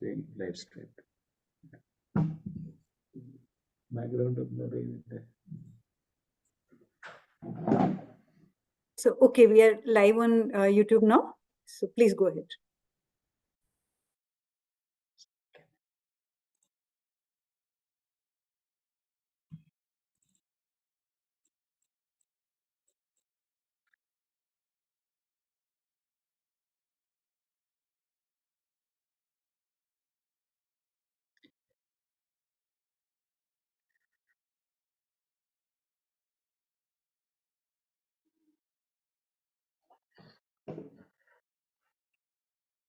being live streamed. Background of the So, okay, we are live on YouTube now. So please go ahead.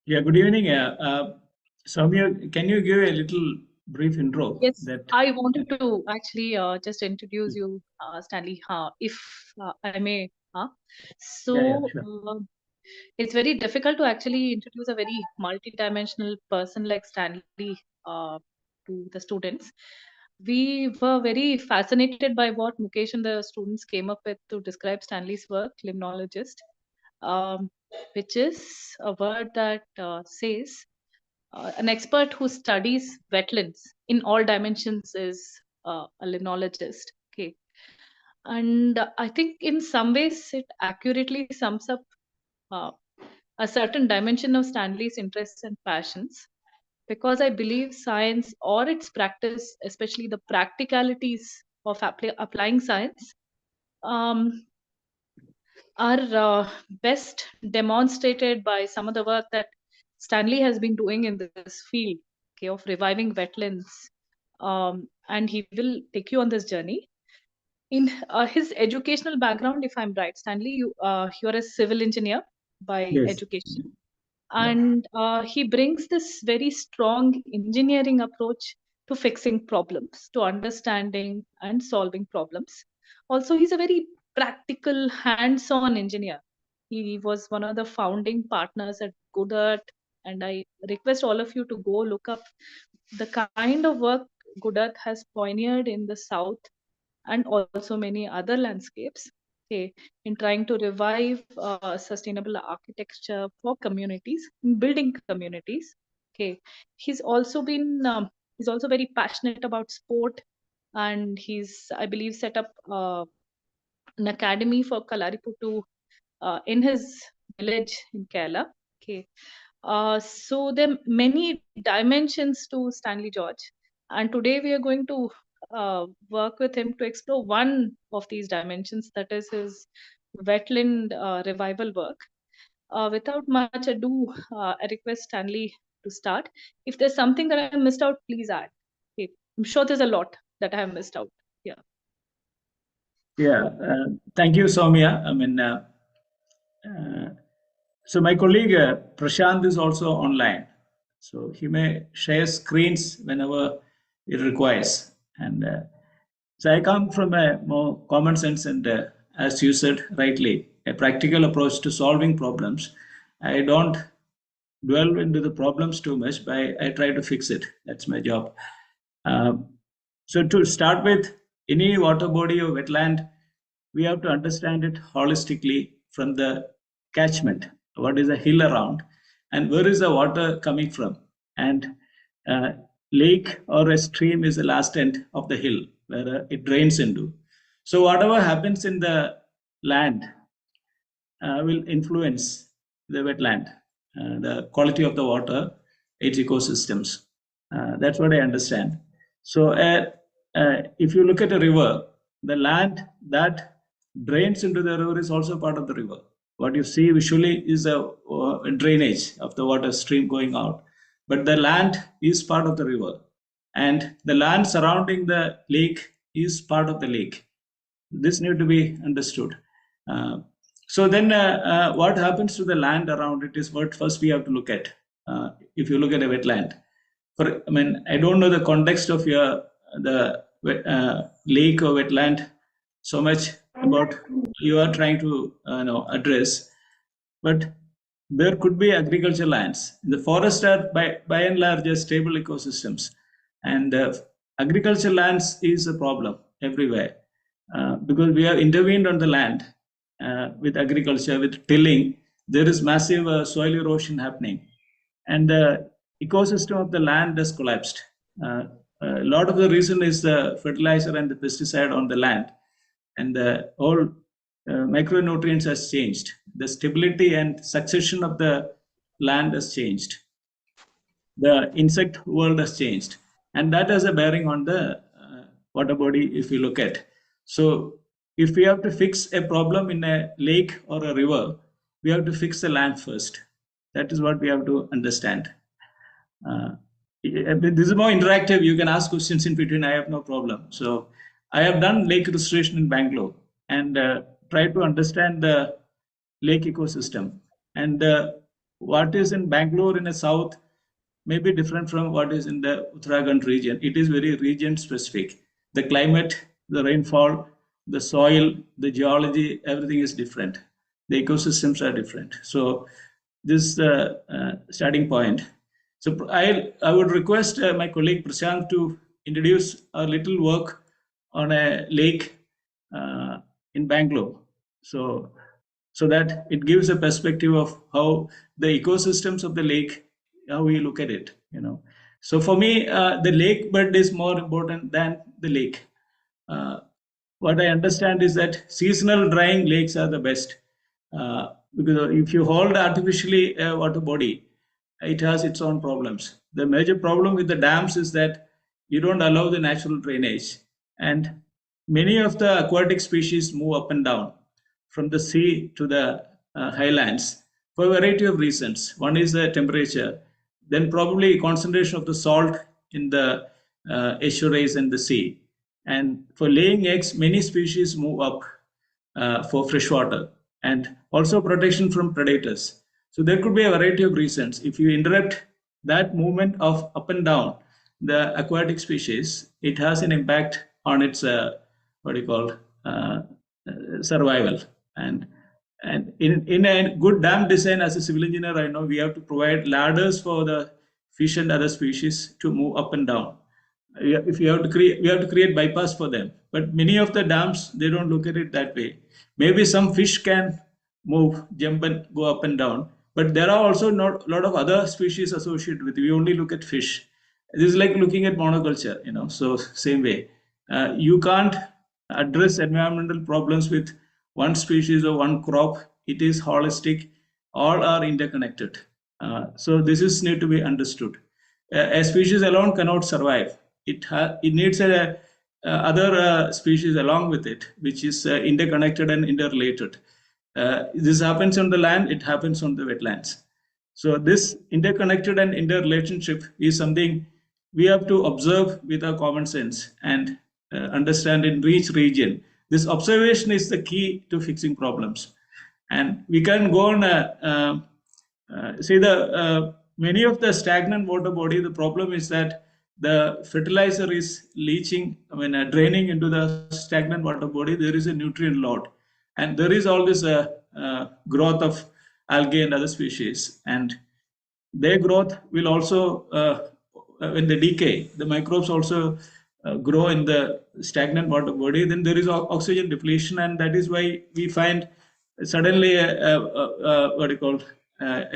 Yeah, good evening. Soumya, can you give a little brief intro? Yes, I wanted to actually just introduce you, Stanley, if I may. So, yeah, sure. It's very difficult to actually introduce a very multidimensional person like Stanley to the students. We were very fascinated by what Mukesh and the students came up with to describe Stanley's work, limnologist, um, which is a word that says an expert who studies wetlands in all dimensions is a limnologist. Okay, and I think in some ways it accurately sums up uh, a certain dimension of Stanley's interests and passions, because I believe science or its practice, especially the practicalities of applying science, um, are best demonstrated by some of the work that Stanley has been doing in this field, okay, of reviving wetlands. And he will take you on this journey. In his educational background, if I'm right, Stanley, you're a civil engineer by education. And he brings this very strong engineering approach to fixing problems, to understanding and solving problems. Also, he's a very practical, hands-on engineer. He was one of the founding partners at Goodart, and I request all of you to go look up the kind of work Goodart has pioneered in the South and also many other landscapes, okay, in trying to revive sustainable architecture for communities, building communities. Okay, he's also very passionate about sport, and he's, I believe, set up an academy for Kalariputtu in his village in Kerala. Okay, so there are many dimensions to Stanley George, and today we are going to work with him to explore one of these dimensions, that is his wetland revival work. Without much ado, I request Stanley to start. If there's something that I missed out, please add. Okay. I'm sure there's a lot that I have missed out. Yeah. Yeah, thank you, Soumya. I mean, so my colleague Prashant is also online, so he may share screens whenever it requires. And so I come from a more common sense and, as you said rightly, a practical approach to solving problems. I don't dwell into the problems too much, but I try to fix it. That's my job. So to start with, any water body or wetland, we have to understand it holistically from the catchment. What is the hill around, and where is the water coming from? And lake or a stream is the last end of the hill where it drains into. So whatever happens in the land will influence the wetland, the quality of the water, its ecosystems. That's what I understand. So if you look at a river, the land that drains into the river is also part of the river. What you see visually is a drainage of the water stream going out, but the land is part of the river, and the land surrounding the lake is part of the lake. This need to be understood. So then what happens to the land around it is what first we have to look at. If you look at a wetland, I don't know the context of the lake or wetland so much about you are trying to address, but there could be agricultural lands. The forests are by and large stable ecosystems, and agricultural lands is a problem everywhere because we have intervened on the land with agriculture, with tilling. There is massive soil erosion happening, and ecosystem of the land has collapsed. A lot of the reason is the fertilizer and the pesticide on the land, and the whole micronutrients has changed. The stability and succession of the land has changed. The insect world has changed, and that has a bearing on the water body if you look at. So if we have to fix a problem in a lake or a river, we have to fix the land first. That is what we have to understand. This is more interactive. You can ask questions in between. I have no problem. So I have done lake restoration in Bangalore and tried to understand the lake ecosystem. And what is in Bangalore in the south may be different from what is in the Uttarakhand region. It is very region specific. The climate, the rainfall, the soil, the geology, everything is different. The ecosystems are different. So this is the starting point. So I would request my colleague Prashant to introduce a little work on a lake in Bangalore. So that it gives a perspective of how the ecosystems of the lake, how we look at it, So for me, the lake bed is more important than the lake. What I understand is that seasonal drying lakes are the best. Because if you hold artificially a water body, it has its own problems. The major problem with the dams is that you don't allow the natural drainage, and many of the aquatic species move up and down from the sea to the highlands for a variety of reasons. One is the temperature, then probably concentration of the salt in the estuaries and the sea. And for laying eggs, many species move up for fresh water, and also protection from predators. So there could be a variety of reasons. If you interrupt that movement of up and down the aquatic species, it has an impact on its survival. And in a good dam design, as a civil engineer, I know we have to provide ladders for the fish and other species to move up and down. If we have to create bypass for them. But many of the dams, they don't look at it that way. Maybe some fish can move, jump and go up and down, but there are also not a lot of other species associated with it. We only look at fish. This is like looking at monoculture, so same way. You can't address environmental problems with one species or one crop. It is holistic. All are interconnected. So this is need to be understood. A species alone cannot survive. It needs other species along with it, which is interconnected and interrelated. This happens on the land, it happens on the wetlands. So this interconnected and interrelationship is something we have to observe with our common sense and understand in each region. This observation is the key to fixing problems. And we can go on, see many of the stagnant water body, the problem is that the fertilizer is leaching, draining into the stagnant water body. There is a nutrient load, and there is all this growth of algae and other species, and their growth will also, when they decay, the microbes also grow in the stagnant water body. Then there is oxygen depletion, and that is why we find suddenly a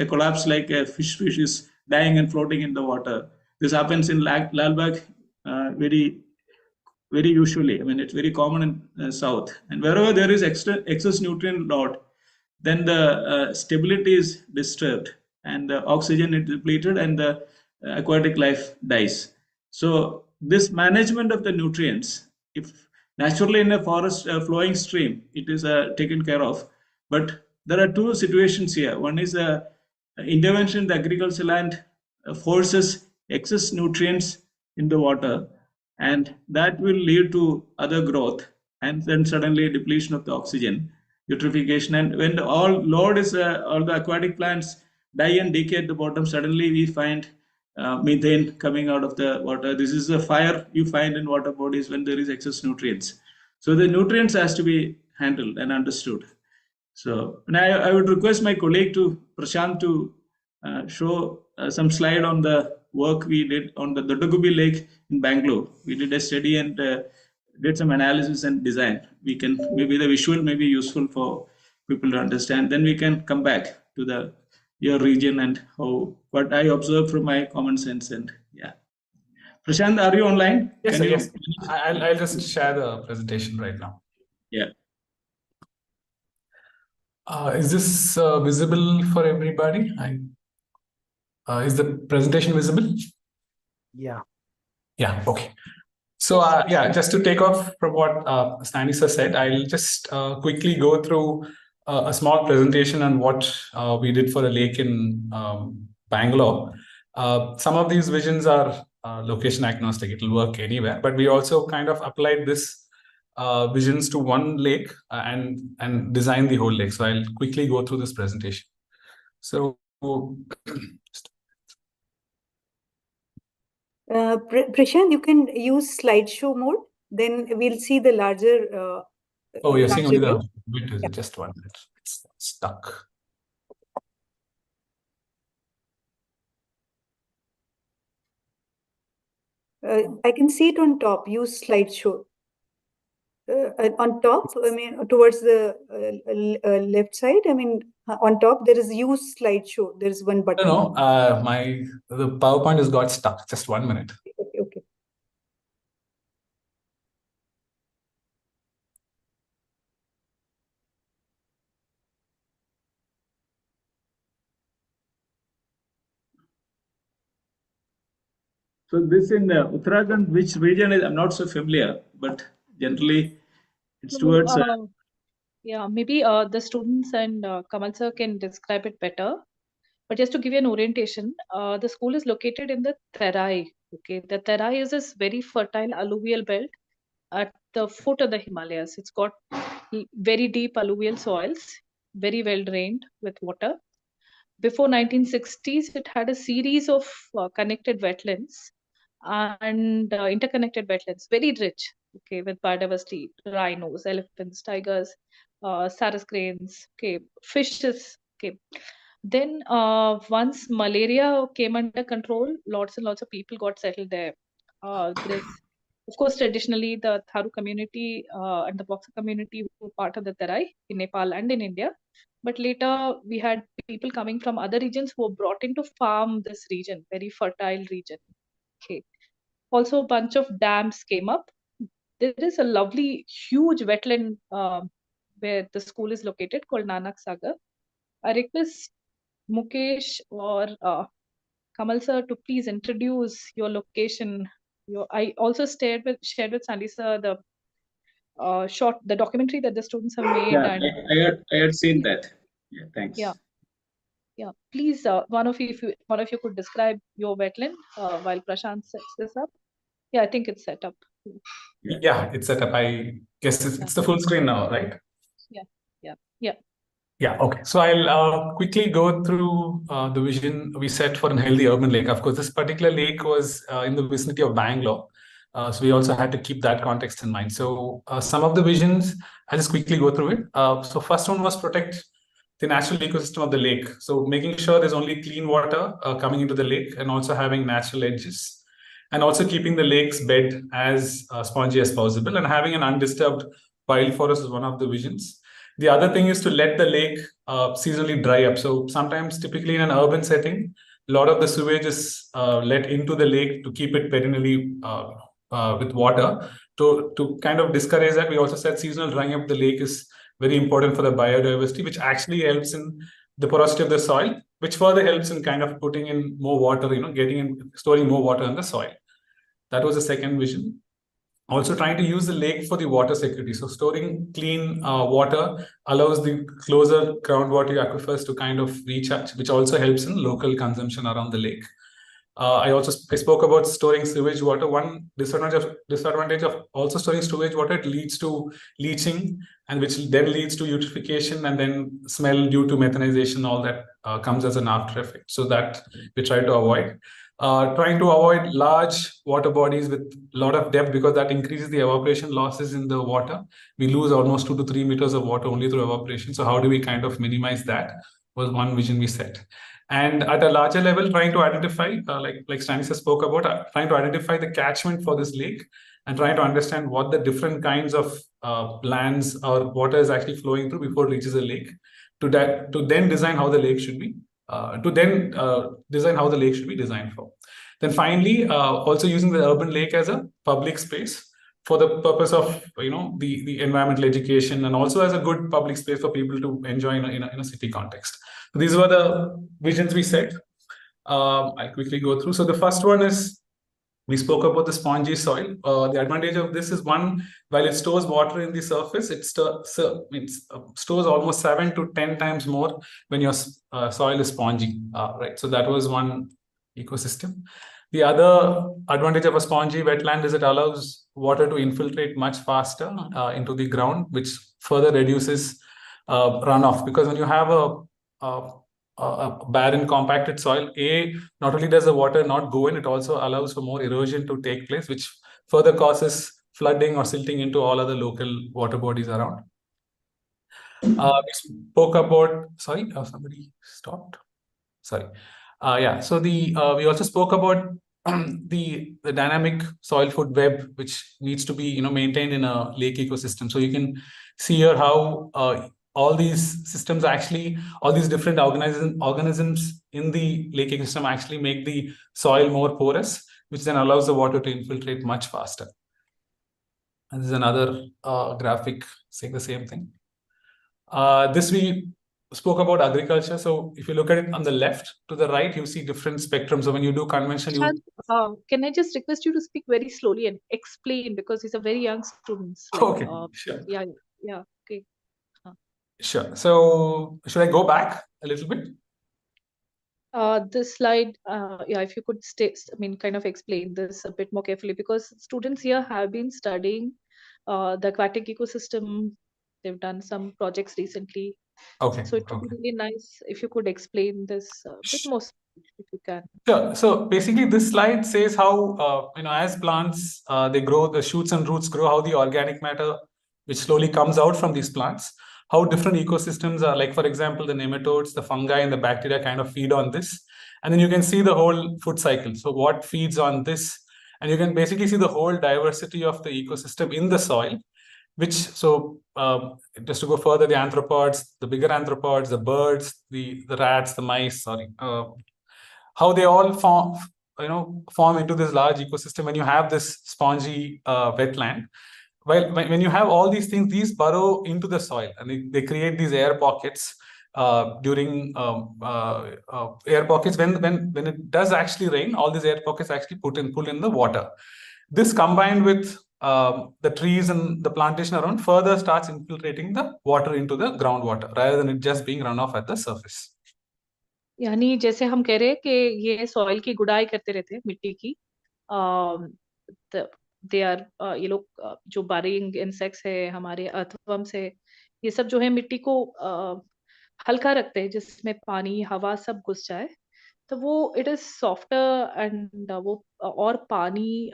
collapse, like a fish species dying and floating in the water. This happens in Lalbagh very usually. It's very common in south. And wherever there is excess nutrient load, then the stability is disturbed, and the oxygen is depleted, and the aquatic life dies. So this management of the nutrients, if naturally in a forest flowing stream, it is taken care of. But there are two situations here. One is intervention in the agricultural land forces excess nutrients in the water, and that will lead to other growth, and then suddenly depletion of the oxygen, eutrophication. And when all load is all the aquatic plants die and decay at the bottom, suddenly we find methane coming out of the water. This is a fire you find in water bodies when there is excess nutrients. So the nutrients has to be handled and understood. So I would request my colleague Prashant to show some slide on the work we did on the Dodagubi Lake in Bangalore. We did a study and did some analysis and design. We can, maybe the visual may be useful for people to understand. Then we can come back to the your region and how what I observed from my common sense. And yeah, Prashant, are you online? Yes, Can sir, you? yes. I'll just share the presentation right now. Yeah. Is this visible for everybody? Is the presentation visible? Yeah. Yeah, okay. So yeah, just to take off from what Stanisa said, I'll just quickly go through a small presentation on what we did for a lake in Bangalore. Some of these visions are location agnostic, it'll work anywhere, but we also kind of applied this visions to one lake and design the whole lake. So I'll quickly go through this presentation. So Prashant, you can use slideshow mode. Then we'll see the larger. oh, you're seeing only larger the bit, is Yeah. it? Just 1 minute. It's stuck. I can see it on top. Use slideshow. On top, I mean, towards the left side, I mean, on top, there is use slideshow. There is one button. No, the PowerPoint has got stuck. Just 1 minute. Okay, okay. So this in Uttarakhand, which region is, I'm not so familiar, but generally it's towards. Yeah, maybe the students and Kamal sir can describe it better. But just to give you an orientation, the school is located in the Terai. Okay, the Terai is this very fertile alluvial belt at the foot of the Himalayas. It's got very deep alluvial soils, very well drained with water. Before 1960s, it had a series of connected wetlands and interconnected wetlands, very rich, okay, with biodiversity, rhinos, elephants, tigers, sarus cranes, okay, fishes, okay. Then once malaria came under control, lots and lots of people got settled there. There's, of course, traditionally the Tharu community and the Boxer community were part of the Terai in Nepal and in India. But later we had people coming from other regions who were brought in to farm this region, very fertile region. Okay. Also, a bunch of dams came up. There is a lovely, huge wetland where the school is located called Nanak Sagar. I request Mukesh or Kamal sir to please introduce your location. I also shared with Sandy sir the the documentary that the students have made. Yeah, And I had seen that. Yeah, thanks. yeah, yeah. Please, one of you could describe your wetland while Prashant sets this up. Yeah, I think it's set up. Yeah, it's set up. I guess it's the full screen now, right? Yeah, yeah, yeah. Yeah, okay. So I'll quickly go through the vision we set for a healthy urban lake. Of course, this particular lake was in the vicinity of Bangalore. So we also had to keep that context in mind. So some of the visions, I'll just quickly go through it. So first one was protect the natural ecosystem of the lake. So making sure there's only clean water coming into the lake and also having natural edges. And also keeping the lake's bed as spongy as possible and having an undisturbed wild forest is one of the visions. The other thing is to let the lake seasonally dry up. So sometimes, typically in an urban setting, a lot of the sewage is let into the lake to keep it perennially with water. To kind of discourage that, we also said seasonal drying up the lake is very important for the biodiversity, which actually helps in the porosity of the soil, which further helps in kind of putting in more water, getting in, storing more water in the soil. That was the second vision. Also trying to use the lake for the water security. So storing clean water allows the closer groundwater aquifers to kind of recharge, which also helps in local consumption around the lake. I spoke about storing sewage water. One disadvantage of also storing sewage water, it leads to leaching, and which then leads to eutrophication and then smell due to methanization. All that comes as an after effect. So that we try to avoid. Trying to avoid large water bodies with a lot of depth, because that increases the evaporation losses in the water. We lose almost 2 to 3 meters of water only through evaporation. So how do we kind of minimize that was one vision we set. And at a larger level, trying to identify, like Stanisla spoke about, trying to identify the catchment for this lake and trying to understand what the different kinds of lands or water is actually flowing through before it reaches a lake, to then design how the lake should be. to then design how the lake should be designed for. Then finally, also using the urban lake as a public space for the purpose of the environmental education, and also as a good public space for people to enjoy in a city context. So these were the visions we set. I'll quickly go through. So the first one is, we spoke about the spongy soil. The advantage of this is, one, while it stores water in the surface, it stores almost 7 to 10 times more when your soil is spongy, right? So that was one ecosystem. The other advantage of a spongy wetland is it allows water to infiltrate much faster into the ground, which further reduces runoff. Because when you have a barren compacted soil, not only does the water not go in, it also allows for more erosion to take place, which further causes flooding or silting into all other local water bodies around. We spoke about, sorry, somebody stopped. Sorry. Yeah, so we also spoke about the dynamic soil food web, which needs to be maintained in a lake ecosystem. So you can see here how all these systems actually, all these different organisms in the lake ecosystem actually make the soil more porous, which then allows the water to infiltrate much faster. And this is another graphic saying the same thing. This we spoke about agriculture. So if you look at it on the left to the right, you see different spectrums. So when you do conventional, can I just request you to speak very slowly and explain, because he's a very young student. Like, okay, sure. Yeah, okay. Sure. So should I go back a little bit? This slide, yeah, if you could kind of explain this a bit more carefully, because students here have been studying the aquatic ecosystem. They've done some projects recently. Okay. So it would be really nice if you could explain this a bit more, if you can. Sure. So basically, this slide says how as plants they grow, the shoots and roots grow, how the organic matter which slowly comes out from these plants, how different ecosystems are. Like, for example, the nematodes, the fungi, and the bacteria kind of feed on this, and then you can see the whole food cycle. So what feeds on this, and you can basically see the whole diversity of the ecosystem in the soil. Which, so just to go further, the arthropods, the bigger arthropods, the birds, the rats, the mice, how they all form into this large ecosystem when you have this spongy wetland. Well, when you have all these things, these burrow into the soil, and they create these air pockets during air pockets. When it does actually rain, all these air pockets actually pull in the water. This, combined with the trees and the plantation around, further starts infiltrating the water into the groundwater rather than it just being run off at the surface. यानी जैसे हम कह रहे हैं कि ये soil की गुड़ाई करते रहते हैं मिट्टी की, दे आर ये लोग जो बारिंग इंसेक्ट्स है, हमारे अर्थवर्म्स है, ये सब जो है मिट्टी को हल्का रखते हैं, जिसमें पानी हवा सब घुस जाए, तो वो इट इज सॉफ्टर एंड वो और पानी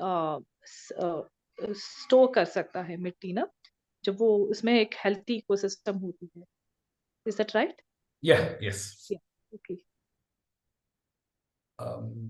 स्टोर कर सकता है मिट्टी ना, जब वो उसमें एक हेल्थी इकोसिस्टम होती है. Is that right? Yes. Okay.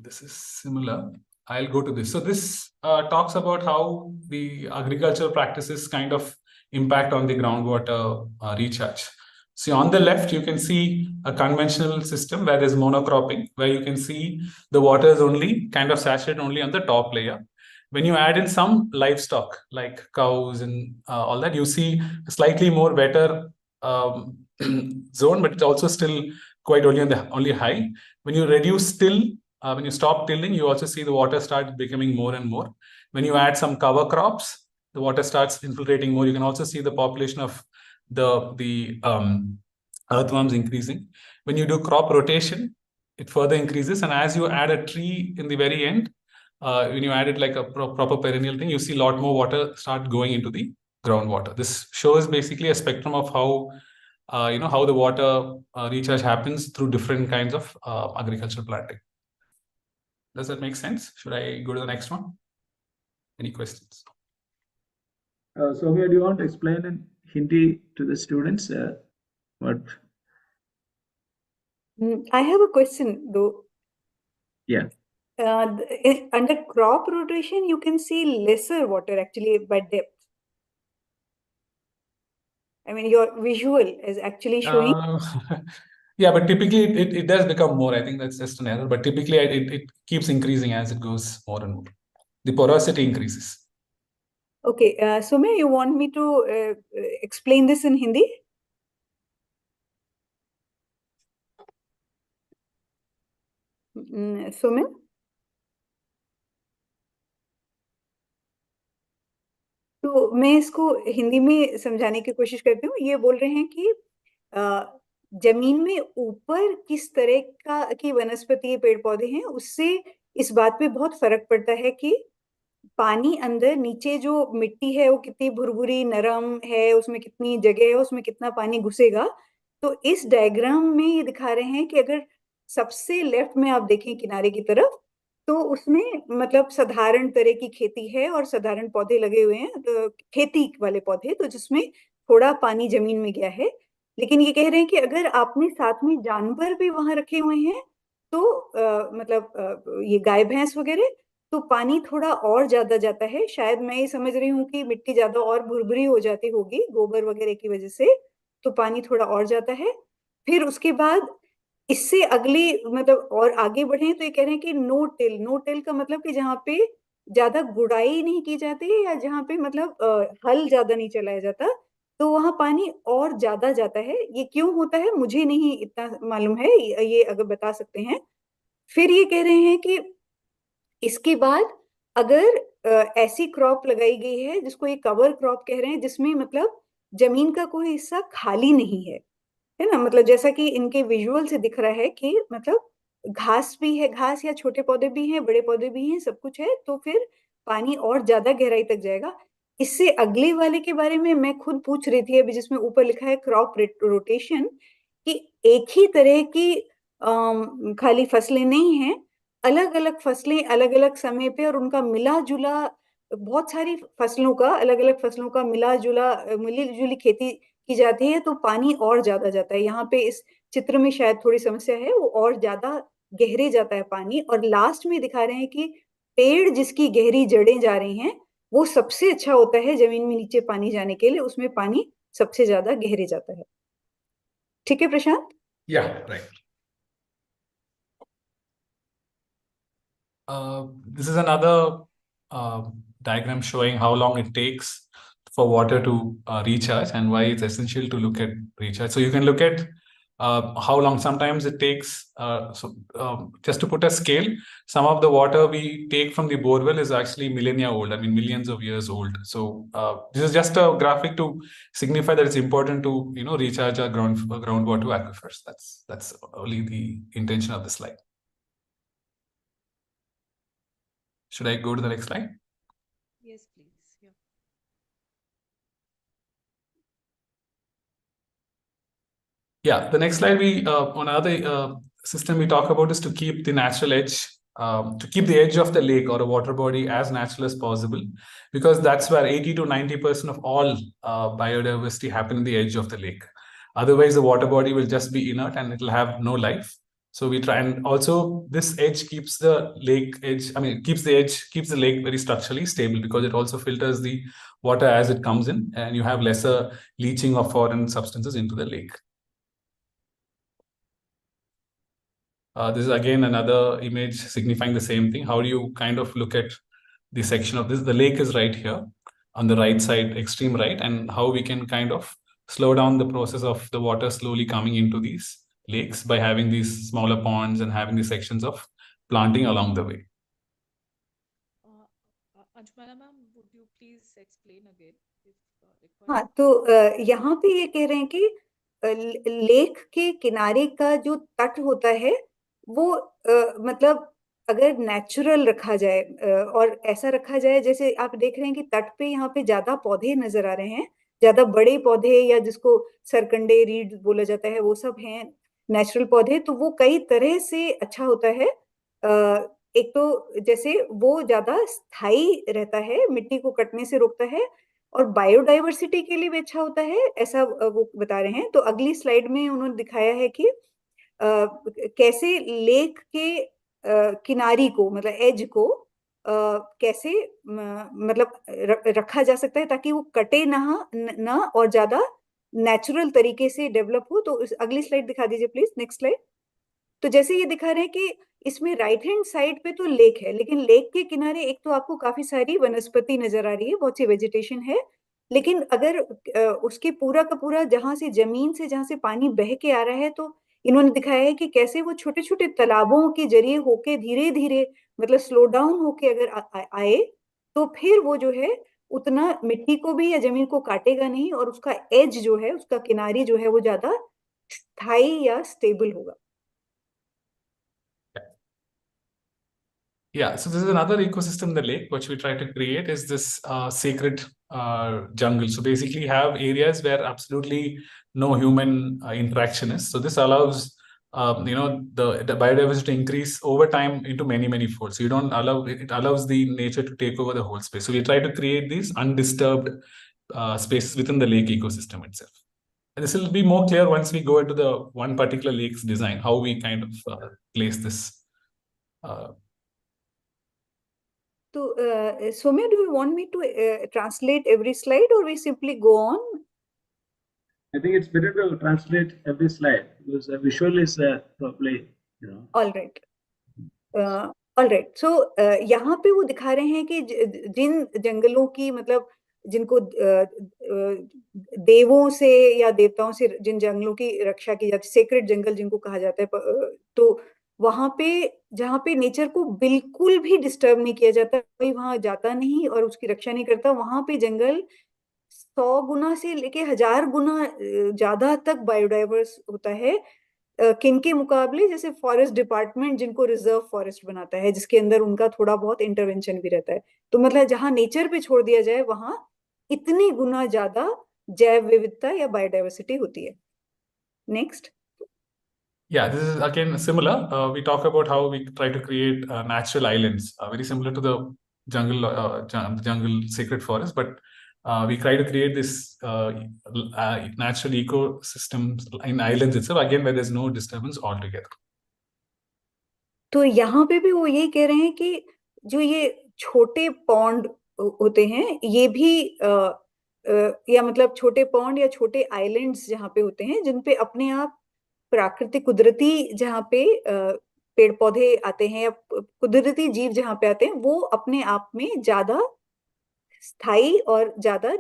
This is similar. I'll go to this. So this talks about how the agricultural practices kind of impact on the groundwater recharge. See, on the left, you can see a conventional system where there's monocropping, where you can see the water is only kind of saturated only on the top layer. When you add in some livestock like cows and all that, you see a slightly more better zone, but it's also still quite only high. When you reduce when you stop tilling, you also see the water start becoming more and more. When you add some cover crops, the water starts infiltrating more. You can also see the population of the earthworms increasing. When you do crop rotation, it further increases. And as you add a tree in the very end, when you add it like a proper perennial thing, you see a lot more water start going into the groundwater. This shows basically a spectrum of how how the water recharge happens through different kinds of agricultural planting. Does that make sense? Should I go to the next one? Any questions? Soumya, do you want to explain in Hindi to the students? What? I have a question though. Yeah. Under crop rotation, you can see lesser water actually by depth. I mean, your visual is actually showing. Yeah, but typically it does become more. I think that's just an error. But typically it keeps increasing as it goes more and more. The porosity increases. Okay, Sumay, you want me to explain this in Hindi? Sumay? तो मैं इसको हिंदी में समझाने की कोशिश करती हूँ। ये बोल रहे हैं कि जमीन में ऊपर किस तरह की वनस्पति पेड़ पौधे हैं, उससे इस बात पे बहुत फर्क पड़ता है कि पानी अंदर नीचे जो मिट्टी है वो कितनी भुरभुरी नरम है, उसमें कितनी जगह है, उसमें कितना पानी घुसेगा। तो इस डायग्राम में ये दिखा रहे हैं कि अगर सबसे लेफ्ट में आप देखें किनारे की तरफ, तो उसमें मतलब साधारण तरह की खेती है और साधारण पौधे लगे हुए हैं, तो खेती वाले पौधे, तो जिसमें थोड़ा पानी जमीन में गया है। लेकिन ये कह रहे हैं कि अगर आपने साथ में जानवर भी वहां रखे हुए हैं, तो ये गाय भैंस वगैरह, तो पानी थोड़ा और ज्यादा जाता है। शायद मैं ये समझ रही हूँ कि मिट्टी ज्यादा और भुरभुरी हो जाती होगी गोबर वगैरह की वजह से, तो पानी थोड़ा और जाता है। फिर उसके बाद इससे अगली मतलब और आगे बढ़े तो ये कह रहे हैं कि नो टिल, नो टिल का मतलब कि जहाँ पे ज्यादा गुड़ाई नहीं की जाती है, या जहाँ पे मतलब हल ज्यादा नहीं चलाया जाता, तो वहां पानी और ज्यादा जाता है। ये क्यों होता है मुझे नहीं इतना मालूम है, ये अगर बता सकते हैं। फिर ये कह रहे हैं कि इसके बाद अगर ऐसी क्रॉप लगाई गई है जिसको ये कवर क्रॉप कह रहे हैं, जिसमें मतलब जमीन का कोई हिस्सा खाली नहीं है ना, मतलब जैसा कि इनके विजुअल से दिख रहा है कि मतलब घास भी है, घास या छोटे पौधे भी हैं, बड़े पौधे भी हैं, सब कुछ है, तो फिर पानी और ज्यादा गहराई तक जाएगा। इससे अगले वाले के बारे में मैं खुद पूछ रही थी अभी, जिसमें ऊपर लिखा है क्रॉप रोटेशन, कि एक ही तरह की खाली फसलें नहीं हैं, अलग अलग फसलें अलग अलग समय पे, और उनका मिला जुला बहुत सारी फसलों का, अलग अलग फसलों का मिला जुला मिली जुली खेती की जाती है, तो पानी और ज्यादा जाता है। यहाँ पे इस चित्र में शायद थोड़ी समस्या है, वो और ज्यादा गहरे जाता है पानी। और लास्ट में दिखा रहे हैं कि पेड़ जिसकी गहरी जड़ें जा रही हैं, वो सबसे अच्छा होता है जमीन में नीचे पानी जाने के लिए, उसमें पानी सबसे ज्यादा गहरे जाता है। ठीक है प्रशांत? Yeah, right. This is another diagram showing how long it takes for water to recharge and why it's essential to look at recharge. So you can look at how long sometimes it takes. Just to put a scale, some of the water we take from the borewell is actually millennia old. I mean, millions of years old. So this is just a graphic to signify that it's important to recharge our groundwater aquifers. That's only the intention of the slide. Should I go to the next slide? Yes, please. Yeah. Yeah, the next slide on another system we talk about is to keep the natural edge, to keep the edge of the lake or a water body as natural as possible, because that's where 80 to 90% of all biodiversity happen in the edge of the lake. Otherwise, the water body will just be inert and it'll have no life. So we try, and also this edge keeps the lake edge, keeps the lake very structurally stable, because it also filters the water as it comes in, and you have lesser leaching of foreign substances into the lake. This is again another image signifying the same thing. How do you kind of look at the section of this? The lake is right here on the right side, extreme right, and how we can kind of slow down the process of the water slowly coming into these lakes by having these smaller ponds and having these sections of planting along the way. Anjumana ma'am, would you please explain again if required? हाँ, तो यहाँ पे ये कह रहे हैं कि lake के किनारे का जो तट होता है वो मतलब अगर नेचुरल रखा जाए, और ऐसा रखा जाए जैसे आप देख रहे हैं कि तट पे यहाँ पे ज्यादा पौधे नजर आ रहे हैं, ज्यादा बड़े पौधे, या जिसको सरकंडे रीड बोला जाता है, वो सब हैं नेचुरल पौधे। तो वो कई तरह से अच्छा होता है। एक तो जैसे वो ज्यादा स्थायी रहता है, मिट्टी को कटने से रोकता है, और बायोडाइवर्सिटी के लिए भी अच्छा होता है, ऐसा वो बता रहे हैं। तो अगली स्लाइड में उन्होंने दिखाया है कि कैसे लेक के किनारी को, मतलब एज को कैसे मतलब रखा जा सकता है ताकि वो कटे ना, और ज्यादा नेचुरल तरीके से डेवलप हो। तो अगली स्लाइड दिखा दीजिए प्लीज, नेक्स्ट स्लाइड। तो जैसे ये दिखा रहे हैं कि इसमें राइट हैंड साइड पे तो लेक है, लेकिन लेक के किनारे एक तो आपको काफी सारी वनस्पति नजर आ रही है, बहुत सी वेजिटेशन है, लेकिन अगर उसके पूरा का पूरा जहां से जमीन से जहां से पानी बह के आ रहा है, तो इन्होंने दिखाया है कि कैसे वो छोटे छोटे तालाबों के जरिए होके धीरे धीरे, मतलब स्लो डाउन होके अगर आए, तो फिर वो जो है उतना मिट्टी को भी या जमीन को काटेगा नहीं, और उसका एज जो है, उसका किनारी जो है वो ज्यादा स्थायी या स्टेबल होगा। Yeah, so this is another ecosystem in the lake, which we try to create is this sacred jungle. So basically have areas where absolutely no human interaction is. So this allows, the biodiversity to increase over time into many, many folds. So you don't allow, it allows the nature to take over the whole space. So we try to create these undisturbed spaces within the lake ecosystem itself. And this will be more clear once we go into the one particular lake's design, how we kind of place this. So, Soumya, do you want me to translate every slide, or we simply go on? I think it's better to translate every slide because the visual is probably, All right. All right. So यहाँ पे वो दिखा रहे हैं कि जिन जंगलों की, मतलब जिनको देवों से या देवताओं से जिन जंगलों की रक्षा की जाती है, सेक्रेट जंगल जिनको कहा जाता है, तो वहां पे जहाँ पे नेचर को बिल्कुल भी डिस्टर्ब नहीं किया जाता, कोई वहां जाता नहीं और उसकी रक्षा नहीं करता, वहां पे जंगल 100 गुना से लेके 1000 गुना ज्यादा तक बायोडाइवर्स होता है। किन के मुकाबले? जैसे फॉरेस्ट डिपार्टमेंट जिनको रिजर्व फॉरेस्ट बनाता है, जिसके अंदर उनका थोड़ा बहुत इंटरवेंशन भी रहता है। तो मतलब जहां नेचर पे छोड़ दिया जाए, वहां इतनी गुना ज्यादा जैव विविधता या बायोडाइवर्सिटी होती है। Next. Yeah, this is again similar. We talk about how we try to create natural islands, very similar to the jungle sacred forest, but we try to create this natural ecosystems in islands itself, again where there's no disturbance altogether. तो यहाँ पे भी वो यही कह रहे हैं कि जो ये छोटे पॉन्ड होते हैं, ये भी या मतलब छोटे पॉन्ड या छोटे आइलैंड्स जहाँ पे होते हैं, जिन पे अपने आप प्राकृतिक कुदरती जहाँ पे पेड़ पौधे आते हैं या कुदरती जीव जहाँ पे आते हैं, वो अपने आप में ज्यादा स्थायी और ज्यादा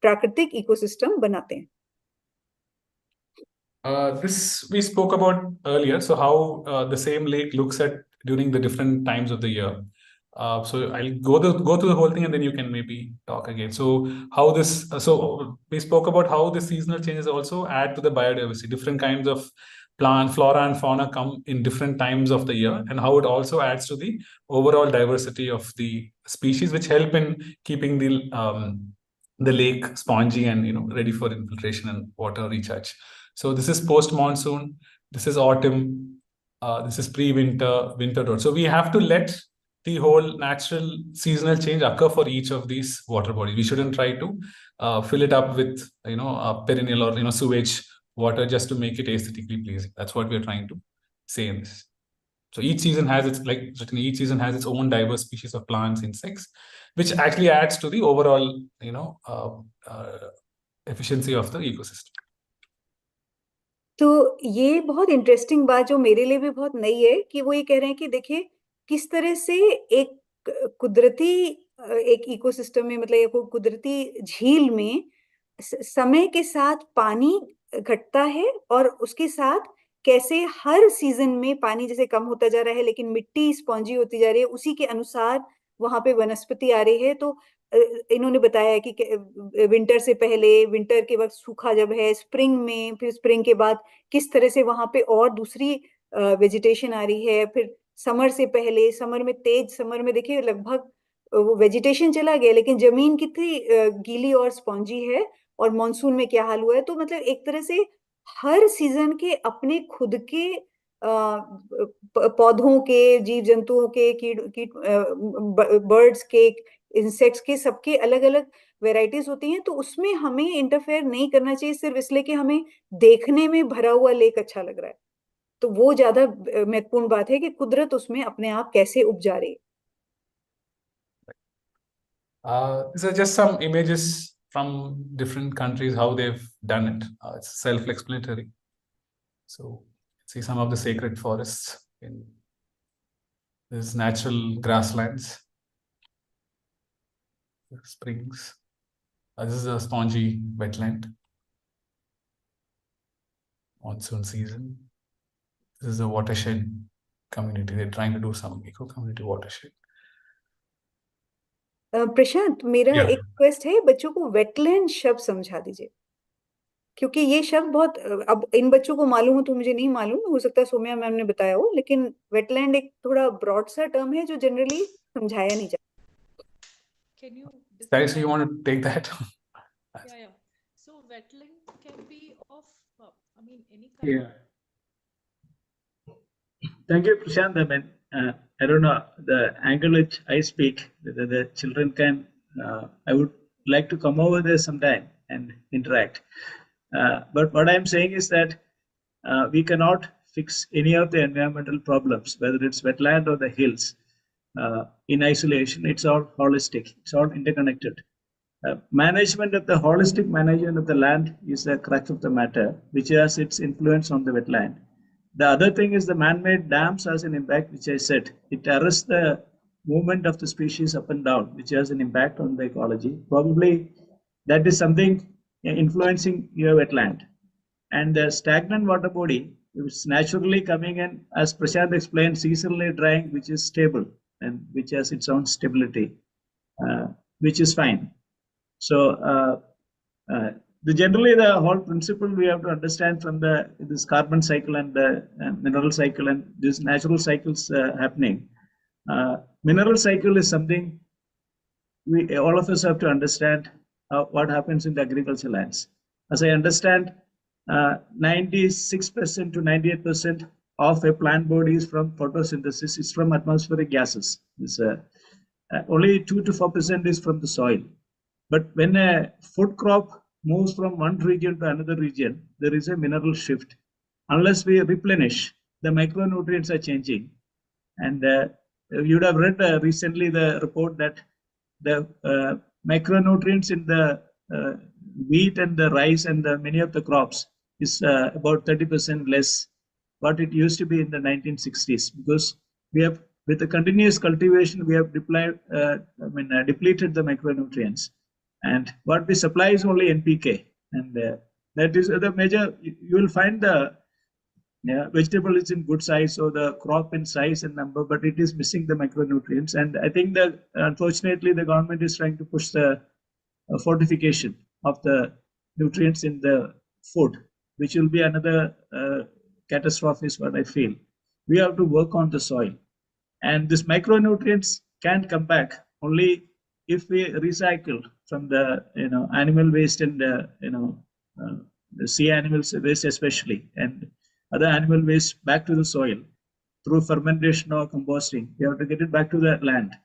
प्राकृतिक इकोसिस्टम बनाते हैं। This we spoke about earlier. So how the same lake looks at during the different times of the year. So I'll go through the whole thing and then you can maybe talk again. So how this, so we spoke about how the seasonal changes also add to the biodiversity. Different kinds of plant, flora and fauna come in different times of the year, and how it also adds to the overall diversity of the species, which help in keeping the lake spongy and ready for infiltration and water recharge. So this is post-monsoon, this is autumn, this is pre-winter, winter drought. So we have to let the whole natural seasonal change occur for each of these water bodies. We shouldn't try to fill it up with perennial or sewage water just to make it aesthetically pleasing. That's what we're trying to say in this. So each season has each season has its own diverse species of plants, insects, which actually adds to the overall efficiency of the ecosystem. तो ये बहुत interesting बात जो मेरे लिए भी बहुत नई है, कि वो ये कह रहे हैं कि देखिए किस तरह से एक कुदरती एक इकोसिस्टम में, मतलब एक कुदरती झील में समय के साथ पानी घटता है, और उसके साथ कैसे हर सीजन में पानी जैसे कम होता जा रहा है लेकिन मिट्टी स्पॉन्जी होती जा रही है, उसी के अनुसार वहां पे वनस्पति आ रही है। तो इन्होंने बताया कि विंटर से पहले, विंटर के वक्त सूखा जब है, स्प्रिंग में, फिर स्प्रिंग के बाद किस तरह से वहां पे और दूसरी वेजिटेशन आ रही है, फिर समर से पहले, समर में तेज समर में देखिए लगभग वो वेजिटेशन चला गया, लेकिन जमीन कितनी गीली और स्पॉन्जी है, और मॉनसून में क्या हाल हुआ है। तो मतलब एक तरह से हर सीजन के अपने खुद के पौधों के, जीव जंतुओं के, कीट बर्ड्स के, इंसेक्ट्स के, सबके अलग अलग वेराइटीज होती हैं। तो उसमें हमें इंटरफेयर नहीं करना चाहिए, सिर्फ इसलिए कि हमें देखने में भरा हुआ लेक अच्छा लग रहा है। तो वो ज्यादा महत्वपूर्ण बात है कि कुदरत उसमें अपने आप कैसे उपजा रही है। These are just some images from different countries, how they've done it. It's self-explanatory. So see some of the sacred forests in these natural grasslands, springs. This is a spongy wetland. Monsoon season. This is a watershed community. They're trying to do some eco-community watershed. प्रशांत, मेरा Yeah. एक request है, बच्चों को wetland शब्द समझा दीजिए, क्योंकि ये शब्द बहुत, अब इन बच्चों को मालूम हो तो मुझे नहीं मालूम, हो सकता है सौम्या मैम ने बताया हो, लेकिन वेटलैंड एक थोड़ा ब्रॉड सा टर्म है जो जनरली समझाया नहीं जाता. Can you Guys, you want to take that? Yeah. So wetland can be of, I mean, any kind. Yeah. Thank you, Prashant. I mean, I don't know the angle which I speak, whether the children can, I would like to come over there sometime and interact. But what I'm saying is that we cannot fix any of the environmental problems, whether it's wetland or the hills, in isolation. It's all holistic, it's all interconnected. Management of the holistic management of the land is the crux of the matter, which has its influence on the wetland. The other thing is the man-made dams has an impact, which I said. It arrests the movement of the species up and down, which has an impact on the ecology. Probably that is something influencing your wetland. And the stagnant water body is naturally coming in, as Prashant explained, seasonally drying, which is stable and which has its own stability, which is fine. So generally the whole principle we have to understand from this carbon cycle and the mineral cycle and these natural cycles happening. Mineral cycle is something we all of us have to understand what happens in the agricultural lands. As I understand, 96% to 98% of a plant body is from photosynthesis, is from atmospheric gases. Only 2 to 4% is from the soil. But when a food crop moves from one region to another region, there is a mineral shift. Unless we replenish, the micronutrients are changing. And you would have read recently the report that the micronutrients in the wheat and the rice and many of the crops is about 30% less what it used to be in the 1960s, because we have, with the continuous cultivation, we have depleted the micronutrients. And what we supply is only NPK, and that is the major. You will find the vegetable is in good size, or the crop in size and number, but it is missing the micronutrients. And I think that unfortunately the government is trying to push the fortification of the nutrients in the food, which will be another catastrophe, is what I feel. We have to work on the soil, and this micronutrients can come back only if we recycle from the animal waste and the sea animals waste especially, and other animal waste back to the soil through fermentation or composting. We have to get it back to the land.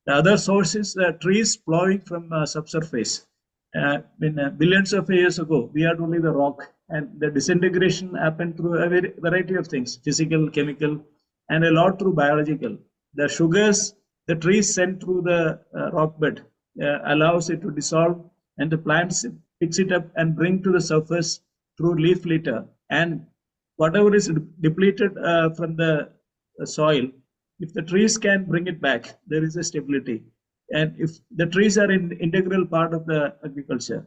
The other source is trees plowing from subsurface. Billions of years ago, we had only the rock, and the disintegration happened through a variety of things: physical, chemical, and a lot through biological. The sugars the trees send through the rock bed allows it to dissolve, and the plants picks it up and bring to the surface through leaf litter. And whatever is depleted from the soil, if the trees can bring it back, there is a stability. And if the trees are an integral part of the agriculture.